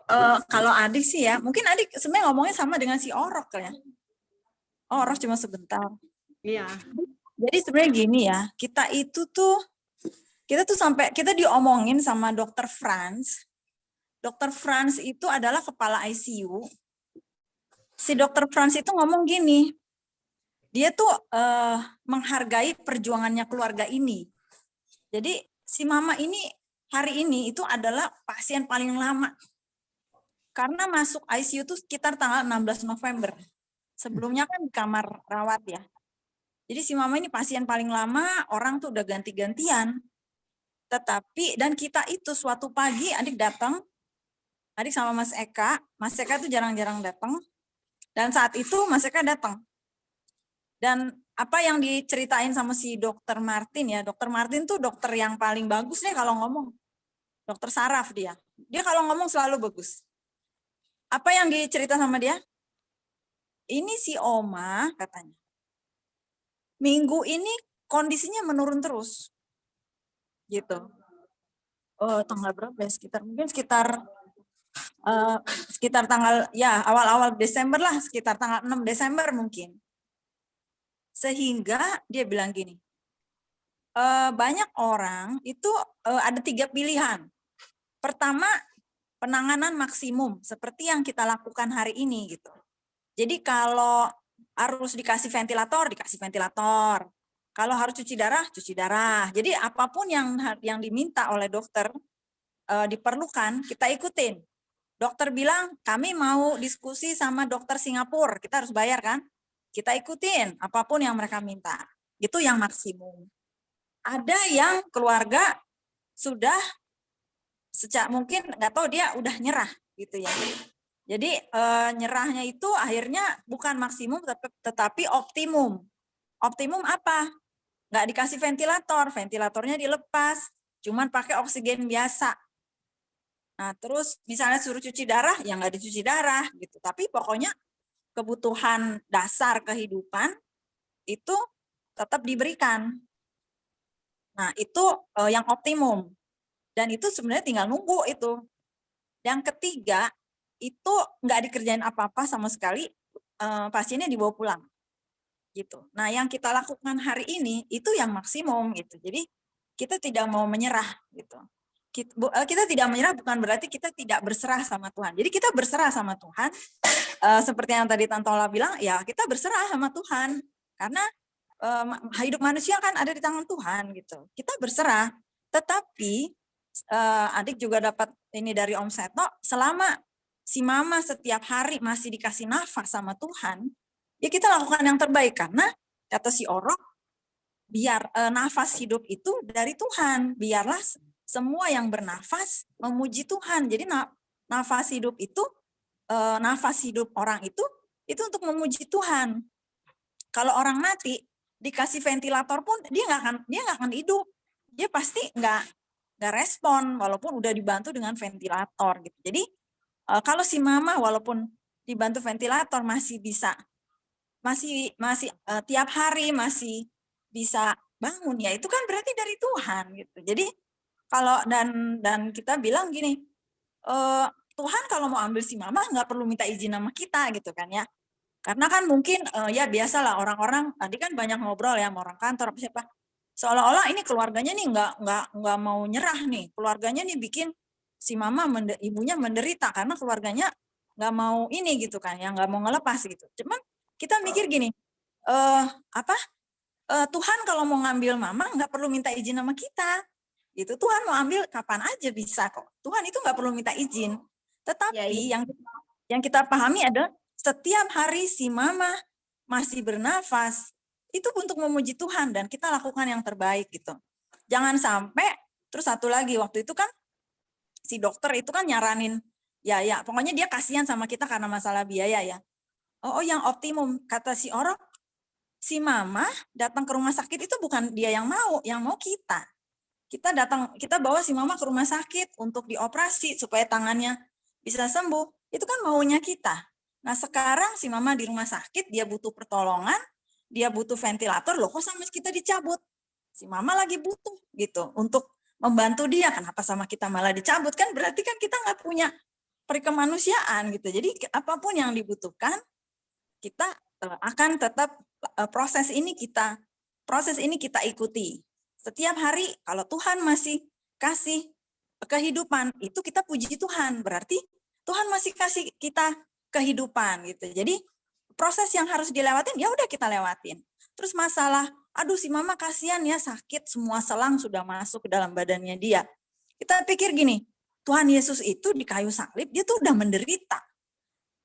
kalau Adik sih ya, mungkin Adik sebenarnya ngomongnya sama dengan si Orok ya. Orok cuma sebentar. Iya. Jadi sebenarnya gini ya, kita tuh sampai kita diomongin sama Dokter Franz. Dokter Franz itu adalah kepala ICU si dokter Frans itu ngomong gini, dia tuh menghargai perjuangannya keluarga ini. Jadi si mama ini hari ini itu adalah pasien paling lama. Karena masuk ICU itu sekitar tanggal 16 November. Sebelumnya kan di kamar rawat ya. Jadi si mama ini pasien paling lama, orang tuh udah ganti-gantian. Tetapi, dan kita itu suatu pagi adik datang, adik sama Mas Eka tuh jarang-jarang datang. Dan saat itu Mas Eka datang. Dan apa yang diceritain sama si dokter Martin ya, dokter Martin tuh dokter yang paling bagus nih kalau ngomong. Dokter saraf dia. Dia kalau ngomong selalu bagus. Apa yang dicerita sama dia? Ini si Oma katanya. Minggu ini kondisinya menurun terus. Gitu. Oh, tanggal berapa ya? Sekitar tanggal ya awal-awal Desember lah, sekitar tanggal 6 Desember mungkin. Sehingga dia bilang gini, banyak orang itu ada 3 pilihan. Pertama, penanganan maksimum seperti yang kita lakukan hari ini gitu. Jadi kalau harus dikasih ventilator, dikasih ventilator. Kalau harus cuci darah, cuci darah. Jadi apapun yang diminta oleh dokter diperlukan, kita ikutin. Dokter bilang, kami mau diskusi sama dokter Singapura, kita harus bayar kan? Kita ikutin apapun yang mereka minta. Itu yang maksimum. Ada yang keluarga sudah mungkin nggak tahu dia udah nyerah gitu ya. Jadi nyerahnya itu akhirnya bukan maksimum tetapi optimum. Optimum apa? Nggak dikasih ventilator, ventilatornya dilepas, cuman pakai oksigen biasa. Nah terus misalnya suruh cuci darah, ya nggak dicuci darah gitu. Tapi pokoknya kebutuhan dasar kehidupan itu tetap diberikan. Nah itu yang optimum. Dan itu sebenarnya tinggal nunggu itu. Yang ketiga, itu nggak dikerjain apa-apa sama sekali, pasiennya dibawa pulang. Gitu. Nah yang kita lakukan hari ini, itu yang maksimum. Gitu. Jadi kita tidak mau menyerah. Gitu. Kita tidak menyerah bukan berarti kita tidak berserah sama Tuhan. Jadi kita berserah sama Tuhan, seperti yang tadi Tante Ola bilang, ya kita berserah sama Tuhan. Karena hidup manusia kan ada di tangan Tuhan. Gitu. Kita berserah. Tetapi, adik juga dapat ini dari Om Seto, selama si mama setiap hari masih dikasih nafas sama Tuhan, ya kita lakukan yang terbaik. Karena kata si Orok, biar nafas hidup itu dari Tuhan. Biarlah semua yang bernafas memuji Tuhan. Jadi nafas hidup itu, nafas hidup orang itu untuk memuji Tuhan. Kalau orang mati dikasih ventilator pun dia nggak akan hidup. Dia pasti nggak respon walaupun udah dibantu dengan ventilator gitu. Jadi kalau si mama walaupun dibantu ventilator masih tiap hari masih bisa bangun, ya itu kan berarti dari Tuhan gitu. Jadi kalau dan kita bilang gini, Tuhan kalau mau ambil si mama nggak perlu minta izin sama kita gitu kan ya. Karena kan mungkin ya biasalah orang-orang tadi kan banyak ngobrol ya sama orang kantor apa siapa. Seolah-olah ini keluarganya nih nggak mau nyerah nih. Keluarganya nih bikin si mama ibunya menderita karena keluarganya nggak mau ini gitu kan ya, nggak mau ngelepas gitu. Cuman kita mikir gini, Tuhan kalau mau ngambil mama nggak perlu minta izin sama kita. Gitu. Tuhan mau ambil kapan aja bisa kok. Tuhan itu nggak perlu minta izin. Tetapi yang kita pahami adalah setiap hari si mama masih bernafas, itu untuk memuji Tuhan dan kita lakukan yang terbaik gitu. Jangan sampai, terus satu lagi, waktu itu kan si dokter itu kan nyaranin, ya pokoknya dia kasihan sama kita karena masalah biaya ya. Oh yang optimum, kata si orang, si mama datang ke rumah sakit itu bukan dia yang mau kita. Kita bawa si mama ke rumah sakit untuk dioperasi supaya tangannya bisa sembuh. Itu kan maunya kita. Nah sekarang si mama di rumah sakit, dia butuh pertolongan, dia butuh ventilator, loh kok sama kita dicabut? Si mama lagi butuh gitu untuk membantu dia. Kenapa sama kita malah dicabut? Kan berarti kan kita nggak punya perkemanusiaan gitu. Jadi apapun yang dibutuhkan, kita akan tetap proses ini kita ikuti. Setiap hari kalau Tuhan masih kasih kehidupan, itu kita puji Tuhan. Berarti Tuhan masih kasih kita kehidupan gitu. Jadi proses yang harus dilewatin, ya udah kita lewatin. Terus masalah, aduh si mama kasihan ya sakit, semua selang sudah masuk ke dalam badannya dia. Kita pikir gini, Tuhan Yesus itu di kayu salib, dia tuh udah menderita.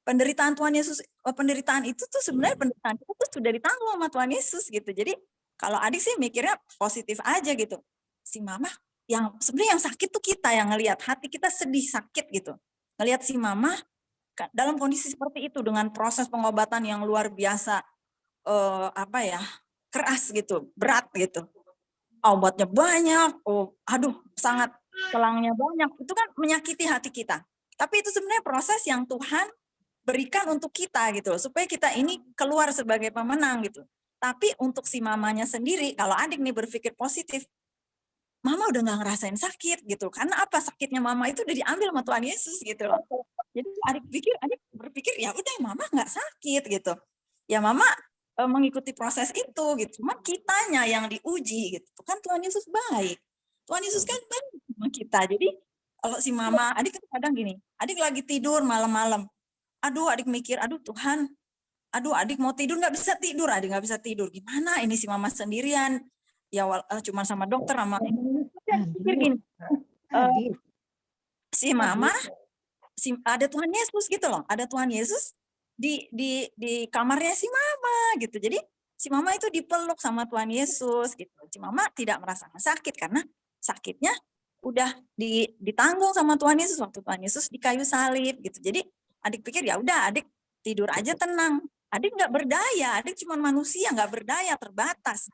Penderitaan Tuhan Yesus, penderitaan itu tuh sebenarnya penderitaan itu tuh sudah ditanggung sama Tuhan Yesus gitu. Jadi kalau adik sih mikirnya positif aja gitu. Si mama yang sebenarnya yang sakit tuh kita yang ngelihat, hati kita sedih sakit gitu. Ngelihat si mama dalam kondisi seperti itu dengan proses pengobatan yang luar biasa keras gitu, berat gitu. Obatnya banyak, aduh sangat selangnya banyak. Itu kan menyakiti hati kita. Tapi itu sebenarnya proses yang Tuhan berikan untuk kita gitu loh, supaya kita ini keluar sebagai pemenang gitu. Tapi untuk si mamanya sendiri, kalau adik nih berpikir positif, mama udah nggak ngerasain sakit gitu. Karena apa? Sakitnya mama itu udah diambil sama Tuhan Yesus gitu loh. Jadi adik berpikir ya udah mama nggak sakit gitu. Ya mama mengikuti proses itu gitu. Cuma kitanya yang diuji gitu. Kan Tuhan Yesus baik. Tuhan Yesus kan baik sama kita. Jadi kalau si mama, adik kadang gini, adik lagi tidur malam-malam. Aduh adik mikir, aduh Tuhan, aduh adik mau tidur nggak bisa tidur, adik nggak bisa tidur. Gimana ini si mama sendirian? Ya cuma sama dokter sama pikir gini, si mama ada Tuhan Yesus gitu loh, ada Tuhan Yesus di kamarnya si mama gitu. Jadi si mama itu dipeluk sama Tuhan Yesus gitu. Si mama tidak merasa sakit karena sakitnya udah ditanggung sama Tuhan Yesus waktu Tuhan Yesus di kayu salib gitu. Jadi adik pikir ya udah adik tidur aja tenang. Adik nggak berdaya, adik cuma manusia nggak berdaya, terbatas.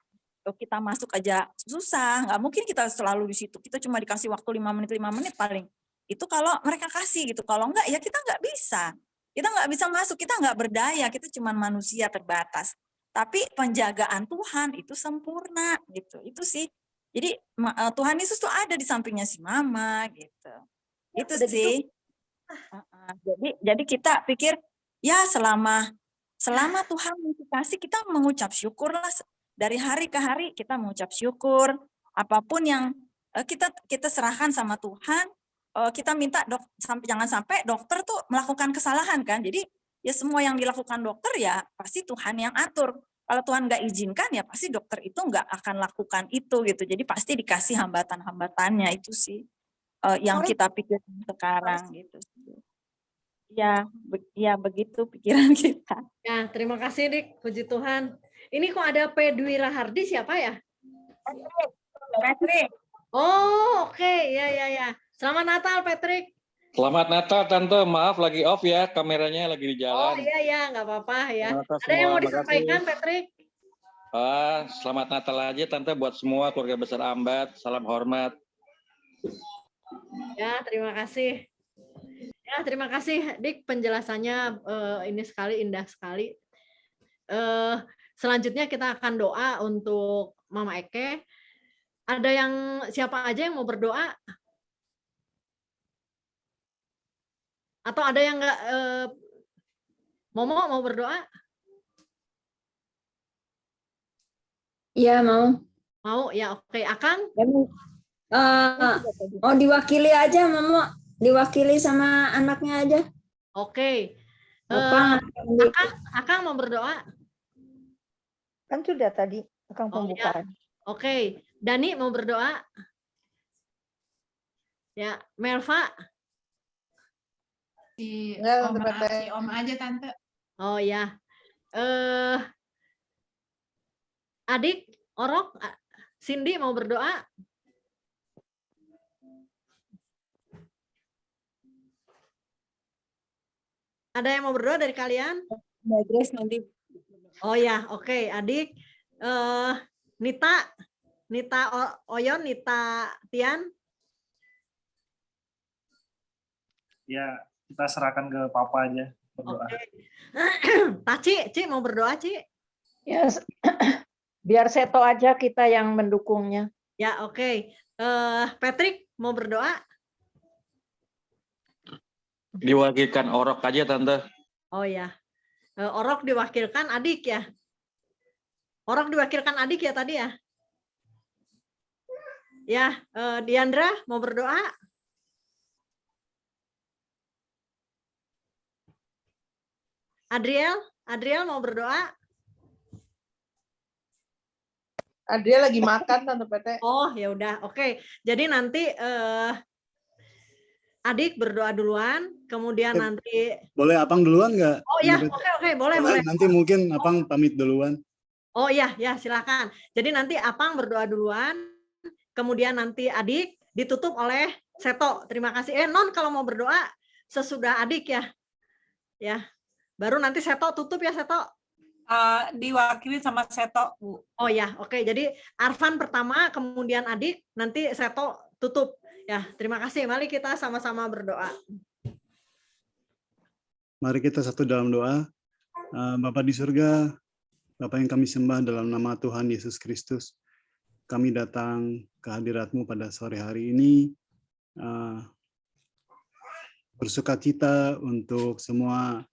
Kita masuk aja susah, nggak mungkin kita selalu di situ. Kita cuma dikasih waktu 5 menit paling. Itu kalau mereka kasih gitu. Kalau enggak ya kita nggak bisa. Kita nggak bisa masuk, kita nggak berdaya, kita cuma manusia terbatas. Tapi penjagaan Tuhan itu sempurna gitu. Itu sih. Jadi Tuhan Yesus tuh ada di sampingnya si mama gitu. Itu sih. Jadi kita pikir ya selama Tuhan kasih kita mengucap syukurlah. Dari hari ke hari kita mengucap syukur, apapun yang kita serahkan sama Tuhan, kita minta jangan sampai dokter tuh melakukan kesalahan kan. Jadi ya semua yang dilakukan dokter ya pasti Tuhan yang atur. Kalau Tuhan nggak izinkan ya pasti dokter itu nggak akan lakukan itu gitu. Jadi pasti dikasih hambatan-hambatannya, itu sih yang kita pikir sekarang gitu. Ya begitu pikiran kita. Ya, terima kasih Dik, puji Tuhan. Ini kok ada P. Dwi Rahardi, siapa ya? Patrick. Oh, oke. Ya. Selamat Natal, Patrick. Selamat Natal, Tante. Maaf, lagi off ya. Kameranya lagi di jalan. Oh, iya. Nggak apa-apa ya. Natal Ada yang semua, mau disampaikan, Patrick? Selamat Natal aja, Tante, buat semua keluarga besar Ambat. Salam hormat. Ya, terima kasih. Ya, terima kasih, Dik. Penjelasannya ini sekali, indah sekali. Selanjutnya kita akan doa untuk Mama Eke. Ada yang siapa aja yang mau berdoa? Atau ada yang enggak Momo mau berdoa? Iya, mau. Mau, ya oke. Akang? Mau diwakili aja, Momo. Diwakili sama anaknya aja. Oke. Akang mau berdoa? Kan sudah tadi Akang pembukaan. Ya. Oke. Dani mau berdoa? Ya, Melva? Si Enggak, Om aja Tante. Oh ya. Adik, Orok, Cindy mau berdoa? Ada yang mau berdoa dari kalian? Grace nanti. Oh ya, oke. Adik, Nita Oyon, Nita Tian. Ya, kita serahkan ke Papa aja berdoa. Oke. Ci mau berdoa, Ci? Ya, biar Seto aja kita yang mendukungnya. Ya, oke. Patrick mau berdoa? Diwakilkan Orok aja, Tante. Oh ya. Orok diwakilkan adik ya? Orok diwakilkan adik ya tadi ya? Ya, Diandra mau berdoa? Adriel? Adriel mau berdoa? Adriel lagi makan Tante PT. Oh, ya udah. Oke. Jadi nanti Adik berdoa duluan, kemudian nanti Boleh Apang duluan nggak? Oh ya, oke, boleh. Nanti mungkin Apang pamit duluan. Oh ya, silakan. Jadi nanti Apang berdoa duluan, kemudian nanti Adik ditutup oleh Seto. Terima kasih. Non kalau mau berdoa sesudah Adik ya. Ya. Baru nanti Seto tutup ya, Seto. Diwakili sama Seto, Bu. Oh ya, oke. Jadi Arfan pertama, kemudian Adik, nanti Seto tutup. Ya, terima kasih. Mari kita sama-sama berdoa. Mari kita satu dalam doa. Bapa di surga, Bapa yang kami sembah dalam nama Tuhan Yesus Kristus, kami datang ke hadirat-Mu pada sore hari ini, bersukacita untuk semua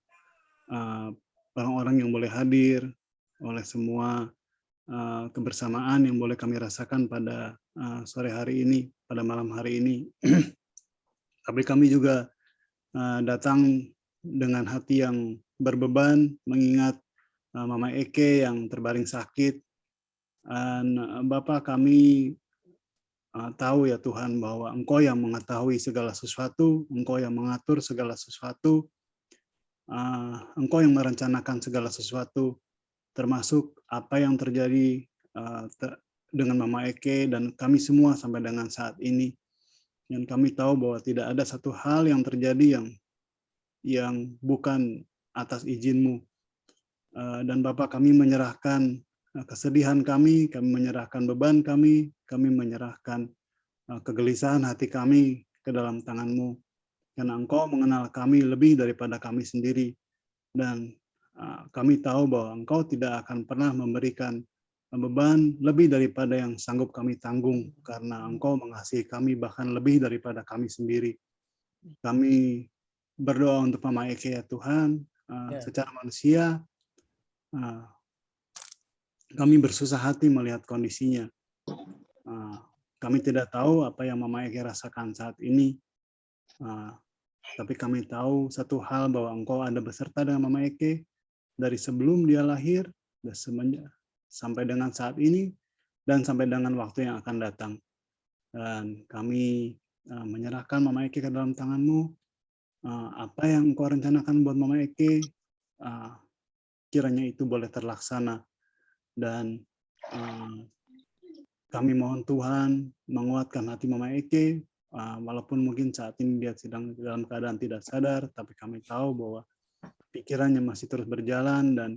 orang-orang yang boleh hadir, oleh semua kebersamaan yang boleh kami rasakan pada sore hari ini, pada malam hari ini. Tapi kami juga datang dengan hati yang berbeban, mengingat Mama Eke yang terbaring sakit. Dan Bapak, kami tahu ya Tuhan bahwa Engkau yang mengetahui segala sesuatu, Engkau yang mengatur segala sesuatu, Engkau yang merencanakan segala sesuatu, termasuk apa yang terjadi dengan Mama Eke dan kami semua sampai dengan saat ini. Dan kami tahu bahwa tidak ada satu hal yang terjadi yang bukan atas izin-Mu. Dan Bapak, kami menyerahkan kesedihan kami menyerahkan beban kami menyerahkan kegelisahan hati kami ke dalam tangan-Mu. Karena Engkau mengenal kami lebih daripada kami sendiri. Dan kami tahu bahwa Engkau tidak akan pernah memberikan beban lebih daripada yang sanggup kami tanggung, karena Engkau mengasihi kami bahkan lebih daripada kami sendiri. Kami berdoa untuk Mama Eke ya Tuhan, secara manusia kami bersusah hati melihat kondisinya. Kami tidak tahu apa yang Mama Eke rasakan saat ini, tapi kami tahu satu hal bahwa Engkau ada beserta dengan Mama Eke dari sebelum dia lahir dan sampai dengan saat ini dan sampai dengan waktu yang akan datang. Dan kami menyerahkan Mama Eke ke dalam tangan-Mu. Apa yang Engkau rencanakan buat Mama Eke, kiranya itu boleh terlaksana. Dan kami mohon Tuhan menguatkan hati Mama Eke, walaupun mungkin saat ini dia sedang dalam keadaan tidak sadar, tapi kami tahu bahwa pikirannya masih terus berjalan, dan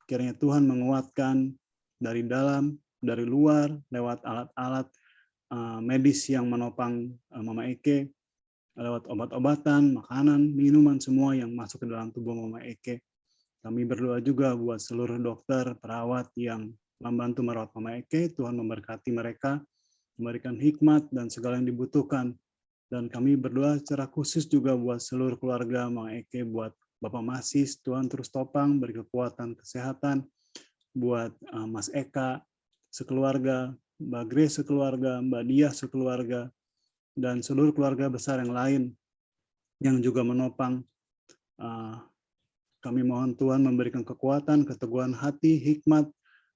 kiranya Tuhan menguatkan dari dalam, dari luar, lewat alat-alat medis yang menopang Mama Eke, lewat obat-obatan, makanan, minuman, semua yang masuk ke dalam tubuh Mama Eke. Kami berdoa juga buat seluruh dokter, perawat yang membantu merawat Mama Eke. Tuhan memberkati mereka, memberikan hikmat dan segala yang dibutuhkan. Dan kami berdoa secara khusus juga buat seluruh keluarga Mama Eke, buat Bapak Masis, Tuhan terus topang, beri kekuatan, kesehatan, buat Mas Eka sekeluarga, Mbak Grace sekeluarga, Mbak Diah sekeluarga, dan seluruh keluarga besar yang lain yang juga menopang. Kami mohon Tuhan memberikan kekuatan, keteguhan hati, hikmat,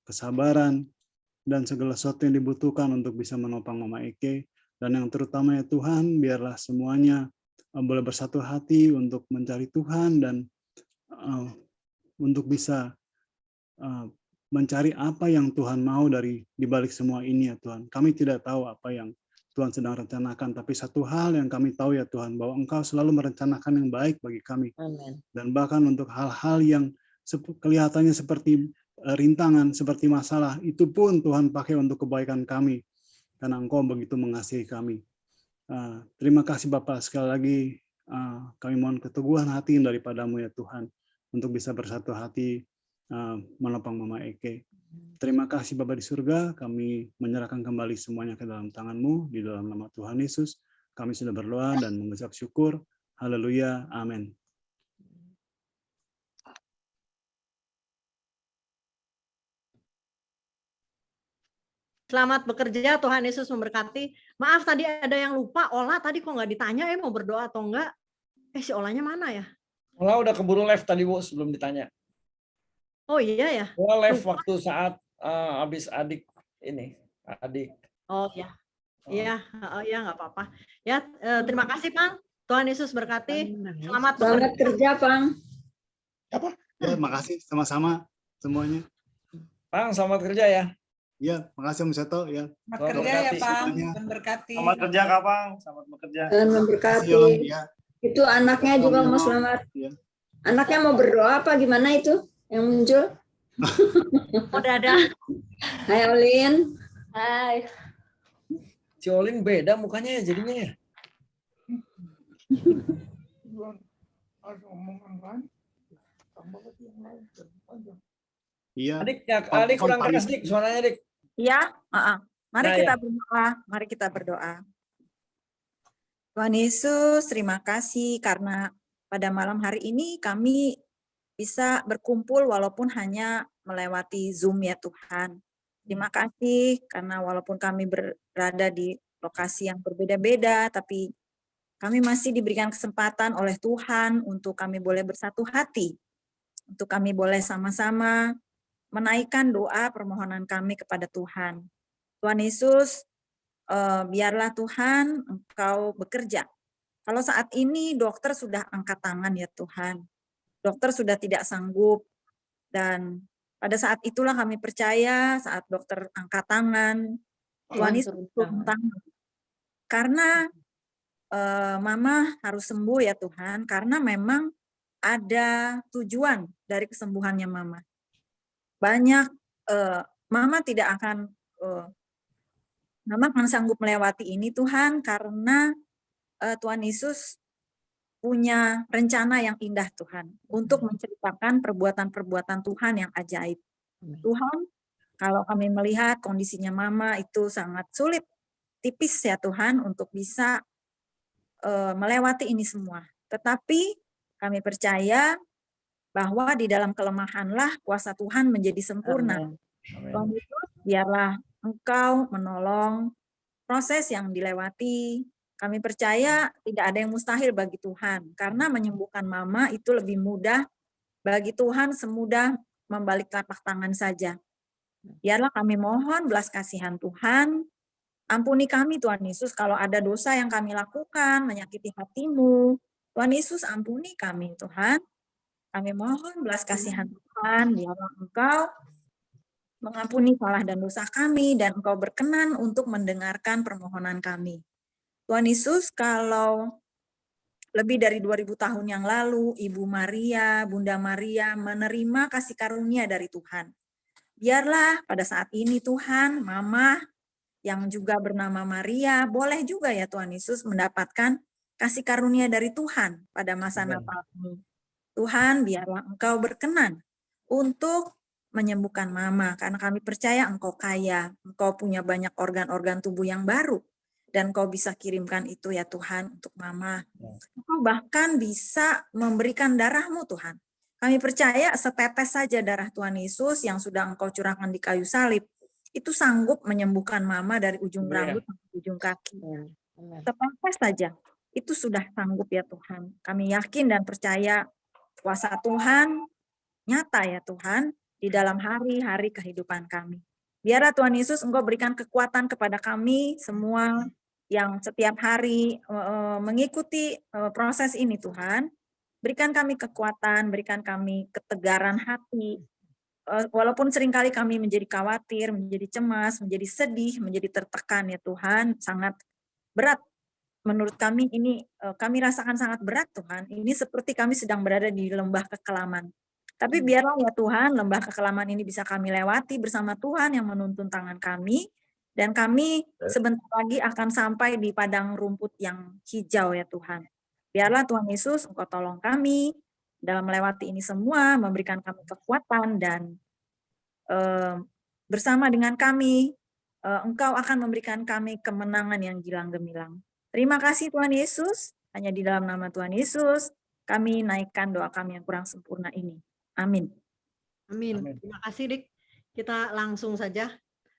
kesabaran, dan segala sesuatu yang dibutuhkan untuk bisa menopang Mama Eke. Dan yang terutama ya Tuhan, biarlah semuanya boleh bersatu hati untuk mencari Tuhan dan untuk bisa mencari apa yang Tuhan mau dari dibalik semua ini ya Tuhan. Kami tidak tahu apa yang Tuhan sedang rencanakan, tapi satu hal yang kami tahu ya Tuhan, bahwa Engkau selalu merencanakan yang baik bagi kami. Amin. Dan bahkan untuk hal-hal yang kelihatannya seperti rintangan, seperti masalah, itu pun Tuhan pakai untuk kebaikan kami, karena Engkau begitu mengasihi kami. Terima kasih Bapak, sekali lagi kami mohon keteguhan hati daripada-Mu ya Tuhan, untuk bisa bersatu hati menopang Mama Eke. Terima kasih Bapa di surga, kami menyerahkan kembali semuanya ke dalam tangan-Mu, di dalam nama Tuhan Yesus. Kami sudah berdoa dan mengucap syukur. Haleluya, amin. Selamat bekerja, Tuhan Yesus memberkati. Maaf tadi ada yang lupa, Ola tadi kok nggak ditanya mau berdoa atau enggak? Si Olanya mana ya? Malah udah keburu live tadi Bu sebelum ditanya. Oh iya ya. Live waktu saat habis adik ini. Adik. Oh ya. Iya, ya nggak apa-apa. Ya, terima kasih, Pang. Tuhan Yesus berkati. Selamat kerja, Pang. Apa? Ya, makasih sama-sama semuanya. Pang, selamat kerja ya. Iya, makasih Om Seto ya. Selamat kerja ya, Pang. Dan berkati. Selamat kerja, Kak Pang. Selamat bekerja. Dan memberkati. Ya. Itu anaknya juga mau selamat. Ya. Anaknya mau berdoa apa gimana itu yang muncul? Udah ada. Hai Olin. Hai. Si Olin beda mukanya ya jadinya ya. Iya. Adik kurang keras dik suaranya dik. Iya, mari Nah, kita ya. berdoa. Mari kita berdoa. Tuhan Yesus, terima kasih karena pada malam hari ini kami bisa berkumpul walaupun hanya melewati Zoom ya Tuhan. Terima kasih karena walaupun kami berada di lokasi yang berbeda-beda, tapi kami masih diberikan kesempatan oleh Tuhan untuk kami boleh bersatu hati, untuk kami boleh sama-sama menaikkan doa permohonan kami kepada Tuhan. Tuhan Yesus, biarlah Tuhan Engkau bekerja. Kalau saat ini dokter sudah angkat tangan ya Tuhan, dokter sudah tidak sanggup, dan pada saat itulah kami percaya saat dokter angkat tangan, Tuhan Yesus turun tangan. Karena Mama harus sembuh ya Tuhan, karena memang ada tujuan dari kesembuhannya Mama. Banyak Mama tidak akan Mama akan sanggup melewati ini Tuhan karena Tuhan Yesus punya rencana yang indah Tuhan untuk menceritakan perbuatan-perbuatan Tuhan yang ajaib. Tuhan, kalau kami melihat kondisinya Mama itu sangat sulit, tipis ya Tuhan untuk bisa melewati ini semua. Tetapi kami percaya bahwa di dalam kelemahanlah kuasa Tuhan menjadi sempurna. Tuhan Yesus, biarlah Engkau menolong proses yang dilewati. Kami percaya tidak ada yang mustahil bagi Tuhan, karena menyembuhkan Mama itu lebih mudah bagi Tuhan semudah membalik telapak tangan saja. Biarlah kami mohon belas kasihan Tuhan, ampuni kami Tuhan Yesus kalau ada dosa yang kami lakukan, menyakiti hati-Mu. Tuhan Yesus ampuni kami Tuhan. Kami mohon belas kasihan Tuhan, biarlah Engkau mengampuni salah dan dosa kami, dan Engkau berkenan untuk mendengarkan permohonan kami. Tuhan Yesus, kalau lebih dari 2000 tahun yang lalu, Ibu Maria, Bunda Maria menerima kasih karunia dari Tuhan. Biarlah pada saat ini Tuhan, Mama yang juga bernama Maria, boleh juga ya Tuhan Yesus mendapatkan kasih karunia dari Tuhan pada masa Natal ini. Tuhan, biarlah Engkau berkenan untuk menyembuhkan Mama, karena kami percaya Engkau kaya, Engkau punya banyak organ-organ tubuh yang baru, dan Kau bisa kirimkan itu ya Tuhan untuk Mama. Engkau bahkan bisa memberikan darah-Mu Tuhan. Kami percaya setetes saja darah Tuhan Yesus yang sudah Engkau curahkan di kayu salib, itu sanggup menyembuhkan Mama dari ujung rambut sampai ujung kaki. Setetes saja, itu sudah sanggup ya Tuhan. Kami yakin dan percaya kuasa Tuhan nyata ya Tuhan di dalam hari-hari kehidupan kami. Biarlah Tuhan Yesus Engkau berikan kekuatan kepada kami semua yang setiap hari mengikuti proses ini Tuhan. Berikan kami kekuatan, berikan kami ketegaran hati. Walaupun seringkali kami menjadi khawatir, menjadi cemas, menjadi sedih, menjadi tertekan ya Tuhan, sangat berat. Menurut kami ini, kami rasakan sangat berat Tuhan. Ini seperti kami sedang berada di lembah kekelaman. Tapi biarlah ya Tuhan, lembah kekelaman ini bisa kami lewati bersama Tuhan yang menuntun tangan kami. Dan kami sebentar lagi akan sampai di padang rumput yang hijau ya Tuhan. Biarlah Tuhan Yesus Engkau tolong kami dalam melewati ini semua, memberikan kami kekuatan, dan bersama dengan kami, Engkau akan memberikan kami kemenangan yang gilang gemilang. Terima kasih Tuhan Yesus, hanya di dalam nama Tuhan Yesus, kami naikkan doa kami yang kurang sempurna ini. Amin. Amin. Terima kasih Dik. Kita langsung saja.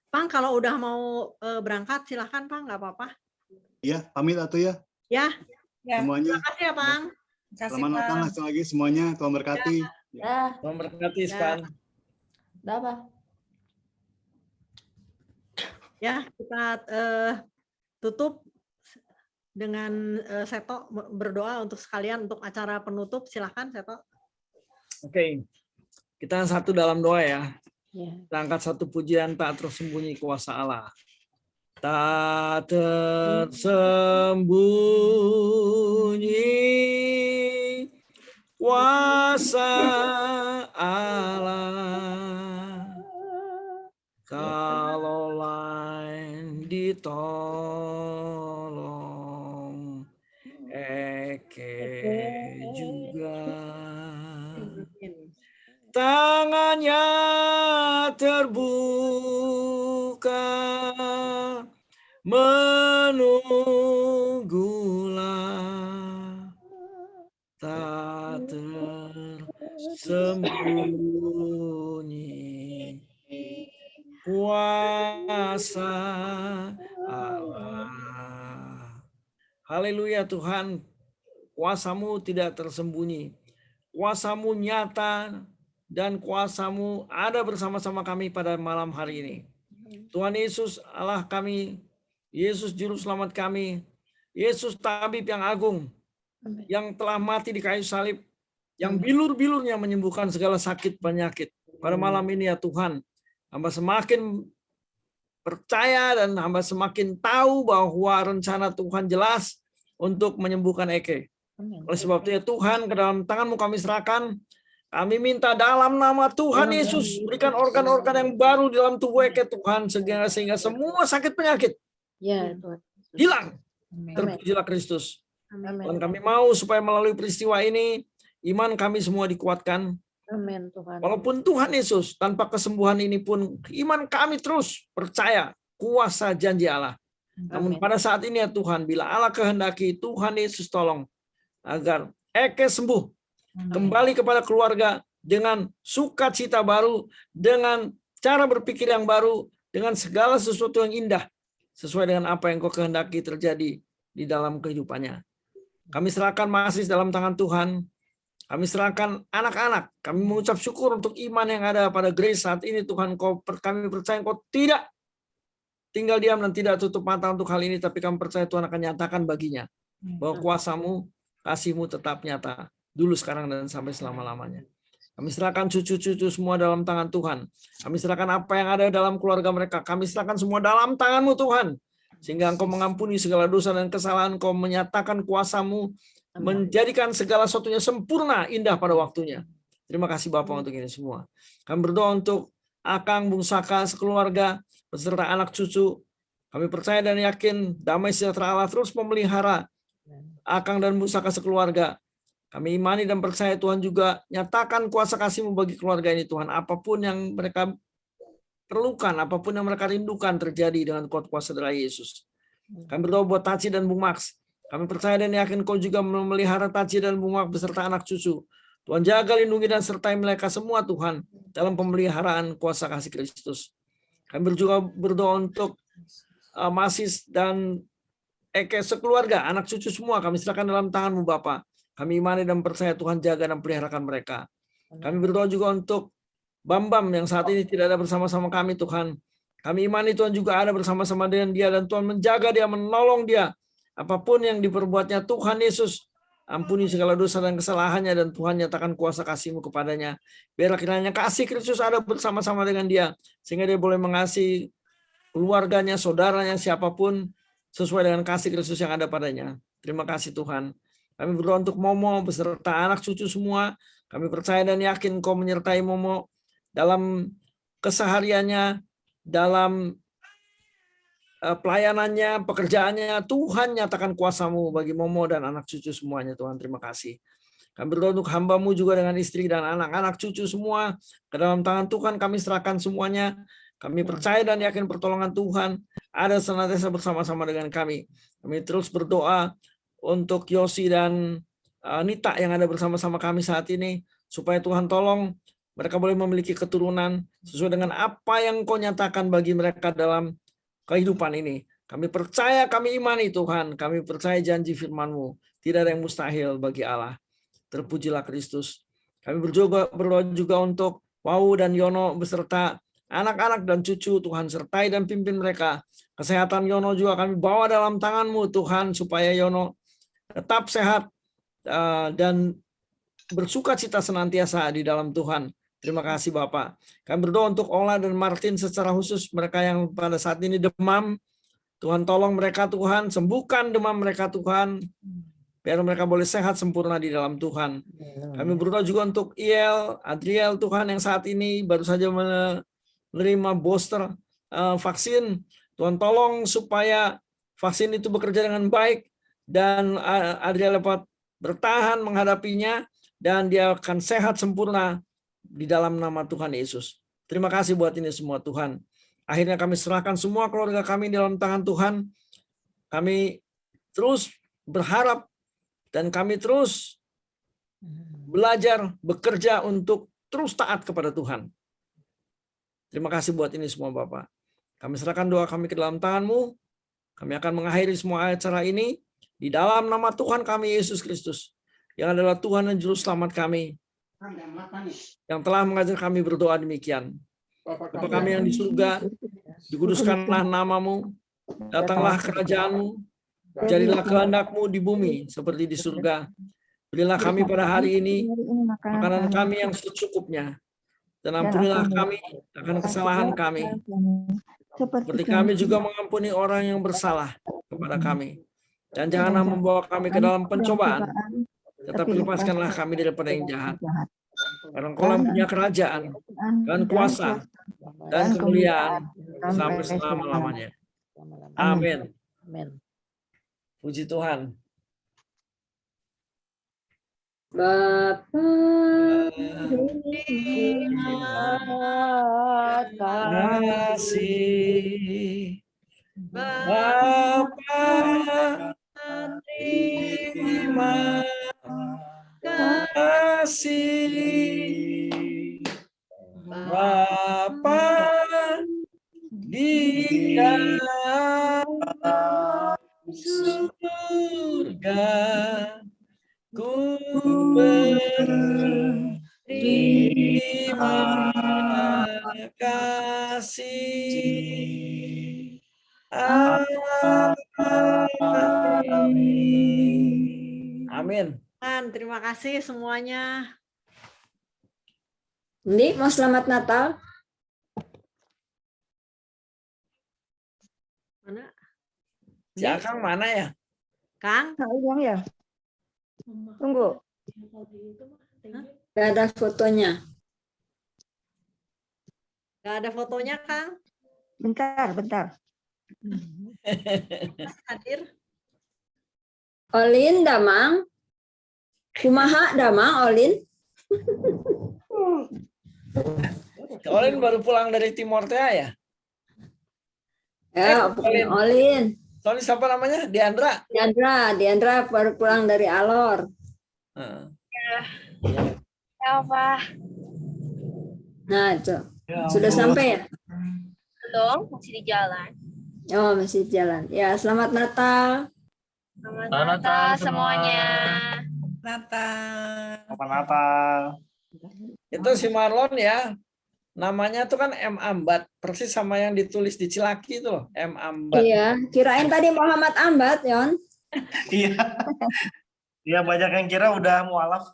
Pang, kalau udah mau berangkat silahkan Pang, nggak apa-apa. Iya, pamit atuh ya. Ya. Semuanya. Terima kasih ya Pang. Selamat Natal sekali lagi semuanya. Tuhan berkati. Tuhan berkati, Span. Udah apa? Ya, kita tutup dengan Seto berdoa untuk sekalian untuk acara penutup. Silakan Seto. Oke, kita satu dalam doa ya. Ya. Kita angkat satu pujian tak tersembunyi kuasa Allah. Tak tersembunyi kuasa Allah, kalau lain ditolong, Eke juga. Tangannya terbuka, menunggulah, tak tersembunyi kuasa Allah. Haleluya Tuhan, kuasa-Mu tidak tersembunyi, kuasa-Mu nyata, dan kuasa-Mu ada bersama-sama kami pada malam hari ini. Tuhan Yesus Allah kami, Yesus Juru Selamat kami, Yesus Tabib yang agung, yang telah mati di kayu salib, yang bilur-bilurnya menyembuhkan segala sakit penyakit. Pada malam ini ya Tuhan, hamba semakin percaya dan hamba semakin tahu bahwa rencana Tuhan jelas untuk menyembuhkan Eke. Oleh sebab itu ya Tuhan, ke dalam tangan-Mu kami serahkan. Kami minta dalam nama Tuhan Yesus, berikan organ-organ yang baru di dalam tubuh Eke Tuhan, sehingga semua sakit penyakit hilang. Terpujilah Kristus. Dan kami mau supaya melalui peristiwa ini, iman kami semua dikuatkan. Amin Tuhan. Walaupun Tuhan Yesus, tanpa kesembuhan ini pun, iman kami terus percaya kuasa janji Allah. Namun pada saat ini ya Tuhan, bila Allah kehendaki, Tuhan Yesus tolong agar Eke sembuh. Kembali kepada keluarga dengan sukacita baru, dengan cara berpikir yang baru, dengan segala sesuatu yang indah, sesuai dengan apa yang Kau kehendaki terjadi di dalam kehidupannya. Kami serahkan Masis dalam tangan Tuhan. Kami serahkan anak-anak. Kami mengucap syukur untuk iman yang ada pada Grace saat ini Tuhan. Kami percaya Kau tidak tinggal diam dan tidak tutup mata untuk hal ini, tapi kami percaya Tuhan akan nyatakan baginya bahwa kuasa-Mu, kasih-Mu tetap nyata. Dulu, sekarang, dan sampai selama-lamanya. Kami serahkan cucu-cucu semua dalam tangan Tuhan. Kami serahkan apa yang ada dalam keluarga mereka. Kami serahkan semua dalam tangan-Mu Tuhan. Sehingga Engkau mengampuni segala dosa dan kesalahan. Engkau menyatakan kuasa-Mu, menjadikan segala sesuatunya sempurna, indah pada waktunya. Terima kasih Bapak untuk ini semua. Kami berdoa untuk Akang, Bung Saka, sekeluarga, beserta anak cucu. Kami percaya dan yakin damai sejahtera Allah terus memelihara Akang dan Bung Saka sekeluarga. Kami imani dan percaya Tuhan juga nyatakan kuasa kasih-Mu bagi keluarga ini Tuhan. Apapun yang mereka perlukan, apapun yang mereka rindukan terjadi dengan kuat kuasa dari Yesus. Kami berdoa buat Taci dan Bung Max. Kami percaya dan yakin Kau juga memelihara Taci dan Bung Max beserta anak cucu. Tuhan jaga, lindungi, dan sertai mereka semua Tuhan dalam pemeliharaan kuasa kasih Kristus. Kami juga berdoa untuk Masis dan Eke sekeluarga, anak cucu semua. Kami serahkan dalam tangan-Mu Bapa. Kami imani dan percaya Tuhan jaga dan peliharakan mereka. Kami berdoa juga untuk Bambam yang saat ini tidak ada bersama-sama kami Tuhan. Kami imani Tuhan juga ada bersama-sama dengan dia, dan Tuhan menjaga dia, menolong dia. Apapun yang diperbuatnya Tuhan Yesus, ampuni segala dosa dan kesalahannya, dan Tuhan nyatakan kuasa kasih-Mu kepadanya. Biarlah kiranya kasih Kristus ada bersama-sama dengan dia, sehingga dia boleh mengasihi keluarganya, saudaranya, siapapun, sesuai dengan kasih Kristus yang ada padanya. Terima kasih Tuhan. Kami berdoa untuk Momo beserta anak cucu semua. Kami percaya dan yakin Kau menyertai Momo dalam kesehariannya, dalam pelayanannya, pekerjaannya. Tuhan nyatakan kuasa-Mu bagi Momo dan anak cucu semuanya Tuhan. Terima kasih. Kami berdoa untuk hamba-Mu juga dengan istri dan anak-anak cucu semua. Ke dalam tangan Tuhan kami serahkan semuanya. Kami percaya dan yakin pertolongan Tuhan ada senantiasa bersama-sama dengan kami. Kami terus berdoa untuk Yosi dan Nita yang ada bersama-sama kami saat ini, supaya Tuhan tolong mereka boleh memiliki keturunan sesuai dengan apa yang Kau nyatakan bagi mereka dalam kehidupan ini. Kami percaya, kami imani Tuhan, kami percaya janji firman-Mu. Tidak ada yang mustahil bagi Allah. Terpujilah Kristus. Kami berdoa juga untuk Wau dan Yono beserta anak-anak dan cucu, Tuhan sertai dan pimpin mereka. Kesehatan Yono juga kami bawa dalam tangan-Mu Tuhan, supaya Yono tetap sehat dan bersukacita senantiasa di dalam Tuhan. Terima kasih Bapak. Kami berdoa untuk Ola dan Martin secara khusus, mereka yang pada saat ini demam. Tuhan tolong mereka Tuhan, sembuhkan demam mereka Tuhan, biar mereka boleh sehat sempurna di dalam Tuhan. Kami berdoa juga untuk Adriel Tuhan yang saat ini baru saja menerima booster vaksin. Tuhan tolong supaya vaksin itu bekerja dengan baik dan Adriel dapat bertahan menghadapinya dan dia akan sehat sempurna di dalam nama Tuhan Yesus. Terima kasih buat ini semua Tuhan. Akhirnya kami serahkan semua keluarga kami di dalam tangan Tuhan. Kami terus berharap dan kami terus belajar, bekerja untuk terus taat kepada Tuhan. Terima kasih buat ini semua Bapak. Kami serahkan doa kami ke dalam tangan-Mu. Kami akan mengakhiri semua acara ini di dalam nama Tuhan kami Yesus Kristus, yang adalah Tuhan dan Juru Selamat kami, yang telah mengajar kami berdoa demikian. Bapa kami yang di surga, dikuduskanlah nama-Mu, datanglah kerajaan-Mu, jadilah kehendak-Mu di bumi seperti di surga. Berilah kami pada hari ini makanan kami yang secukupnya, dan ampunilah kami akan kesalahan kami, seperti kami juga mengampuni orang yang bersalah kepada kami. Dan janganlah membawa kami ke dalam pencobaan, tetapi lepaskanlah kami daripada yang jahat. Karena Engkau punya kerajaan dan kuasa dan kemuliaan sampai selama-lamanya. Amin. Puji Tuhan. Bapa terima kasih, Bapa terima kasih, Bapa di dalam surga, ku berterima kasih. Amin. Terima kasih semuanya. Nih, mau selamat Natal? Mana? Si Akang mana ya? Kang? Yang ya. Tunggu. Gak ada fotonya. Gak ada fotonya, Kang? Bentar. Hadir. Olin, Damang. Kumaha, Damang, Olin. Olin baru pulang dari Timor Tengah ya? Ya, Olin. Soalnya siapa namanya? Diandra. Diandra baru pulang dari Alor. Ya, Pak. Nah, itu. Sudah sampai ya? Belum, masih di jalan. Oh, masih di jalan. Ya, selamat Natal. Selamat Natal semuanya. Selamat Natal. Itu si Marlon ya. Namanya tuh kan M. Ambat, persis sama yang ditulis di Cilaki itu loh, M. Ambat. Iya, kirain tadi Muhammad Ambat, Yon. Iya. Iya, banyak yang kira udah mualaf.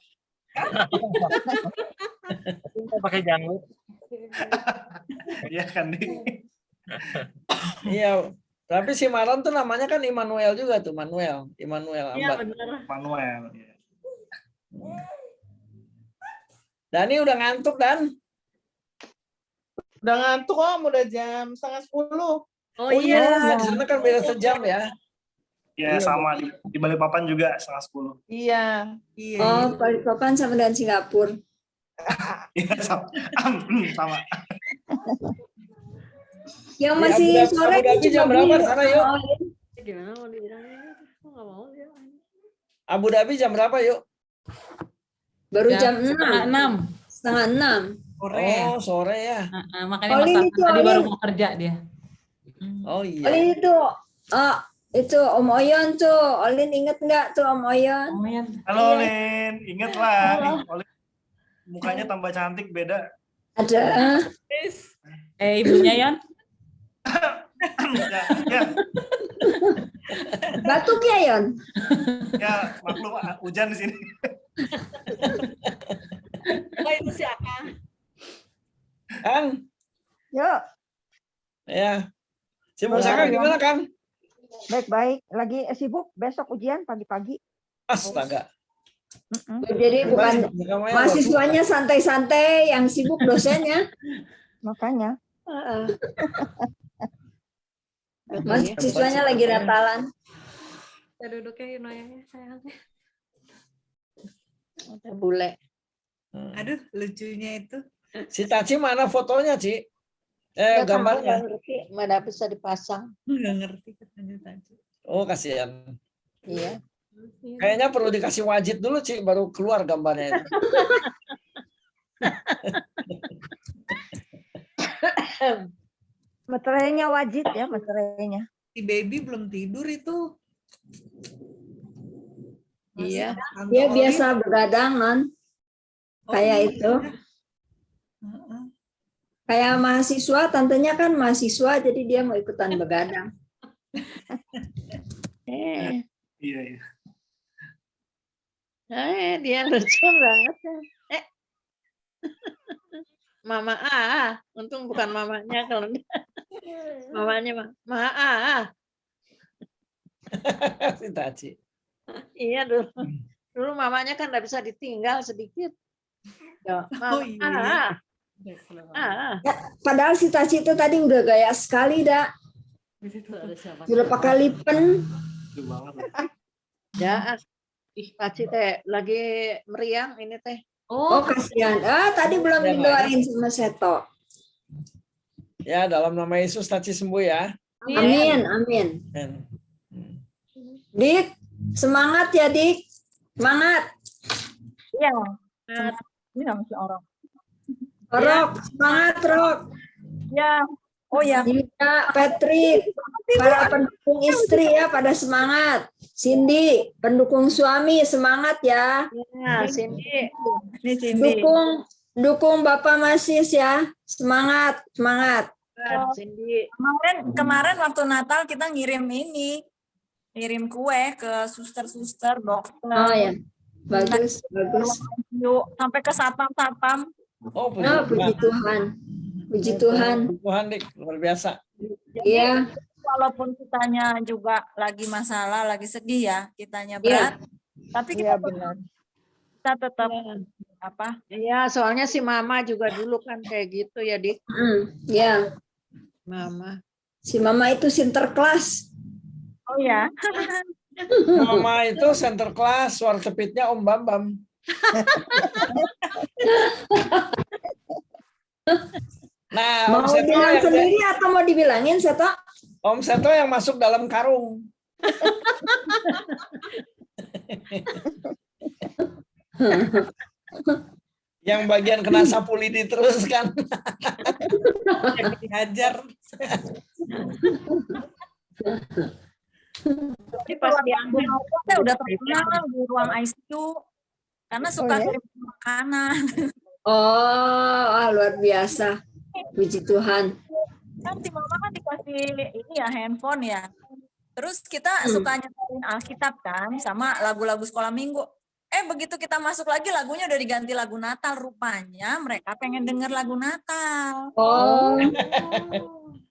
Pakai janggut. Iya kan, Di. Iya, tapi si Marlon tuh namanya kan Immanuel juga tuh, Immanuel Iya, Ambat. benar. Manuel. Dani udah ngantuk, Dan? Udah ngantuk Om, udah jam 9:30. Oh iya, di sana kan beda sejam ya. Iya, sama di Balikpapan juga 9:30. Iya. Oh, Balikpapan sama dengan Singapura. Iya, sama. Yang masih sore Abu Dhabi jam berapa sana yuk? Gimana mau dibilangnya? Kok nggak mau dia? Abu Dhabi jam berapa yuk? Baru jam 6. 5:30. Oh, sore ya. Makanya Mas tadi baru mau kerja dia. Oh iya. Olin itu Itu Om Oyon tuh, Olin inget nggak tuh Om Oyon? Halo Iya. Lin, inget lah. Halo. Ih, Olin mukanya tambah cantik beda. Ada. Ibunya Yon? Ya, Batuk ya Yon? ya maklum hujan di sini. Oh, itu si Akang. Kang, Yuk. ya. Si Ya, Musaka gimana, Kang? Baik-baik. Lagi sibuk besok ujian pagi-pagi. Astaga. Jadi bukan mahasiswanya santai-santai, yang sibuk dosennya. Makanya. Mahasiswanya lagi Natalan. Kita duduknya Yunoya sayangnya. Bule. Aduh, lucunya itu. Si Taci mana fotonya, Ci? Nggak tahu, Gambarnya. nggak ngerti, mana bisa dipasang. Nggak ngerti katanya tadi. Oh, kasihan. Iya. Kayaknya perlu dikasih wajib dulu, Ci, baru keluar gambarnya itu. Meterainya wajib ya, meterainya. Si baby belum tidur itu. Iya. Dia biasa begadang, Non. Kayak itu. Kayak mahasiswa, tantenya kan mahasiswa, jadi dia mau ikutan begadang. Eh, Iya, iya. dia lucu banget ya. Mama A, untung bukan mamanya kalau mamanya Mama A. Si Taci. Iya dulu mamanya kan nggak bisa ditinggal sedikit. Ya, Mama A. Ya, padahal si Taci itu tadi udah gaya sekali, dah. Udah pakai lipen. Ya, Taci teh lagi meriang ini teh. Oh, kasihan. Tadi belum didoain sama Seto. Ya, dalam nama Yesus Taci sembuh ya. Amin, amin. Dik, semangat ya, Dik. Semangat. Iya. Ini masih orang. Rok, semangat, Rok. Ya. Oh ya. Yuda, Patrick, para pendukung istri ya pada semangat. Cindy, pendukung suami semangat ya. Ya, Cindy. Ini Cindy. Dukung Bapak Masis ya. Semangat, semangat. Cindy. Kemarin waktu Natal kita ngirim ngirim kue ke suster-suster, dokter. Oh ya, bagus, bagus. Yuk, sampai ke satpam-satpam. Oh, puji Tuhan. Puji Tuhan. Tuhan, Dik, luar biasa. Iya. Walaupun kitanya juga lagi masalah, lagi sedih ya, kitanya berat. Tapi kita tetap apa? Iya, soalnya si Mama juga dulu kan kayak gitu ya, Dik. Iya. Mama. Si Mama itu sinterklas. Oh ya. Mama itu center class, suara cepitnya Om Bambam. Nah, mau Om Seto bilang yang sendiri atau mau dibilangin, Seto? Om Seto yang masuk dalam karung. Yang bagian kena sapu lidi terus kan. Yang dihajar. Tapi pas diambil saya udah terkenal di ruang ICU karena suka kirim makanan. Oh, luar biasa. Puji Tuhan. Kan si Mama kan dikasih ini ya handphone ya. Terus kita suka nyetelin Alkitab kan sama lagu-lagu sekolah minggu. Begitu kita masuk lagi lagunya udah diganti lagu Natal. Rupanya mereka pengen denger lagu Natal. Oh.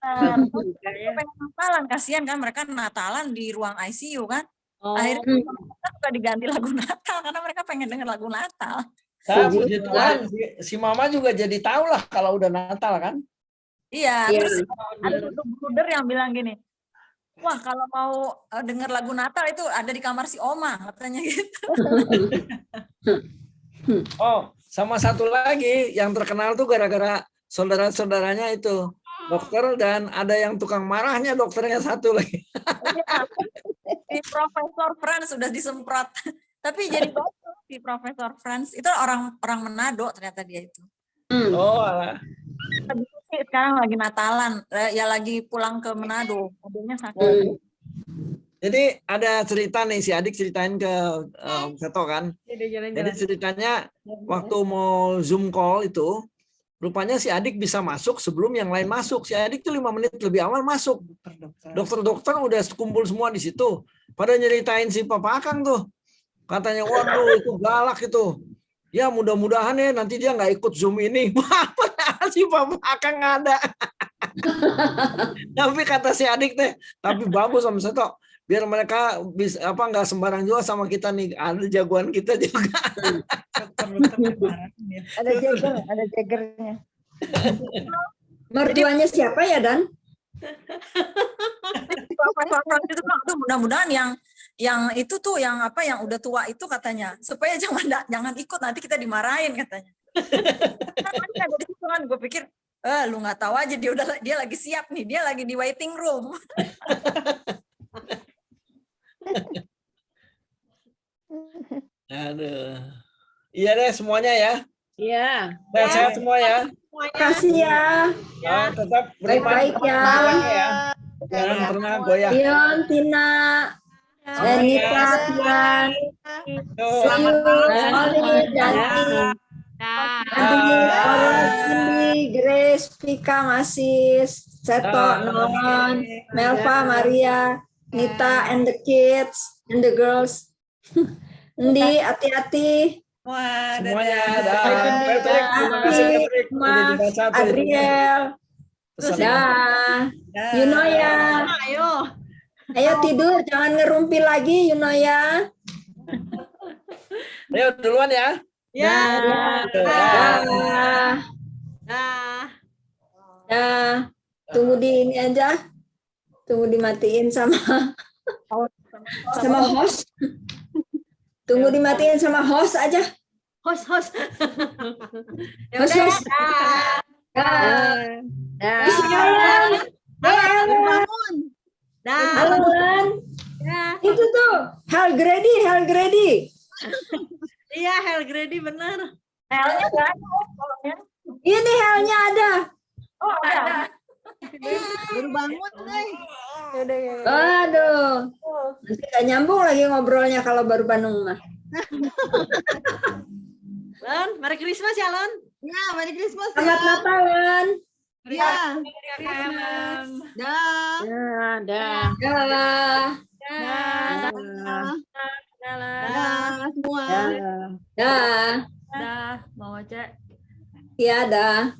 Pengen Natalan, kasihan kan mereka Natalan di ruang ICU kan. Akhirnya kita suka diganti lagu Natal karena mereka pengen denger lagu Natal. Puji Tuhan, si Mama juga jadi tahu lah kalau udah Natal kan. Iya, terus ada satu bruder yang bilang gini, wah kalau mau denger lagu Natal itu ada di kamar si Oma, katanya gitu. Oh, sama satu lagi yang terkenal tuh gara-gara saudara-saudaranya itu dokter dan ada yang tukang marahnya dokternya satu lagi. Si Profesor Franz sudah disemprot, tapi jadi bagus si Profesor Franz itu orang Manado ternyata dia itu. Oh, alah. Sekarang lagi Natalan, ya lagi pulang ke Manado, mobilnya sakit. Jadi ada cerita nih, si adik ceritain ke Om Seto kan. Jadi ceritanya waktu mau Zoom call itu, rupanya si adik bisa masuk sebelum yang lain masuk. Si adik tuh 5 menit lebih awal masuk. Dokter-dokter udah kumpul semua di situ. Pada nyeritain si Papa Akang tuh. Katanya, waduh itu galak itu. Ya mudah-mudahan ya nanti dia nggak ikut Zoom ini. Padahal si Papa Akang ada. Tapi kata si adik teh, tapi bagus Om Seto. Biar mereka bisa nggak sembarang juga sama kita nih, ada jagoan kita juga. Ada jagernya. Mertuanya siapa ya, Dan? Itu mudah-mudahan yang itu tuh yang udah tua itu katanya supaya jangan ikut, nanti kita dimarahin katanya. Gue pikir lu nggak tahu aja, dia lagi siap nih, dia lagi di waiting room. Aduh. Iya deh semuanya ya. Iya. Sehat semua ya. Terima kasih ya. Tetap Baik-baik ya. Jangan pernah goyah. Ion, Tina, Benita, Tian. Selamat malam. Andi, Grace, Vika, Masis, Seto, Non, Melva, Maria, Nita, and the kids, and the girls. Ndi, hati-hati. Wah, semuanya. Adriel. Yunoya. Ayo tidur, jangan ngerumpi lagi, Yunoya. Ayo duluan ya. Tunggu di ini aja. Tunggu dimatiin sama host. Tunggu dimatiin sama host aja. Host. Host. Itu tuh Hal Grady. Iya, Hal Grady bener. Helnya nggak ada. Ini helnya ada. Oh, ada. Baru bangun nih. Aduh. Nanti nggak nyambung lagi ngobrolnya kalau baru bangun mah. Lon, Merry Christmas ya, Lon. Ya, Merry Christmas ya. Selamat Natal, Lon. Ya. Dah. Semua. Dah. Mau cek? Iya, dah.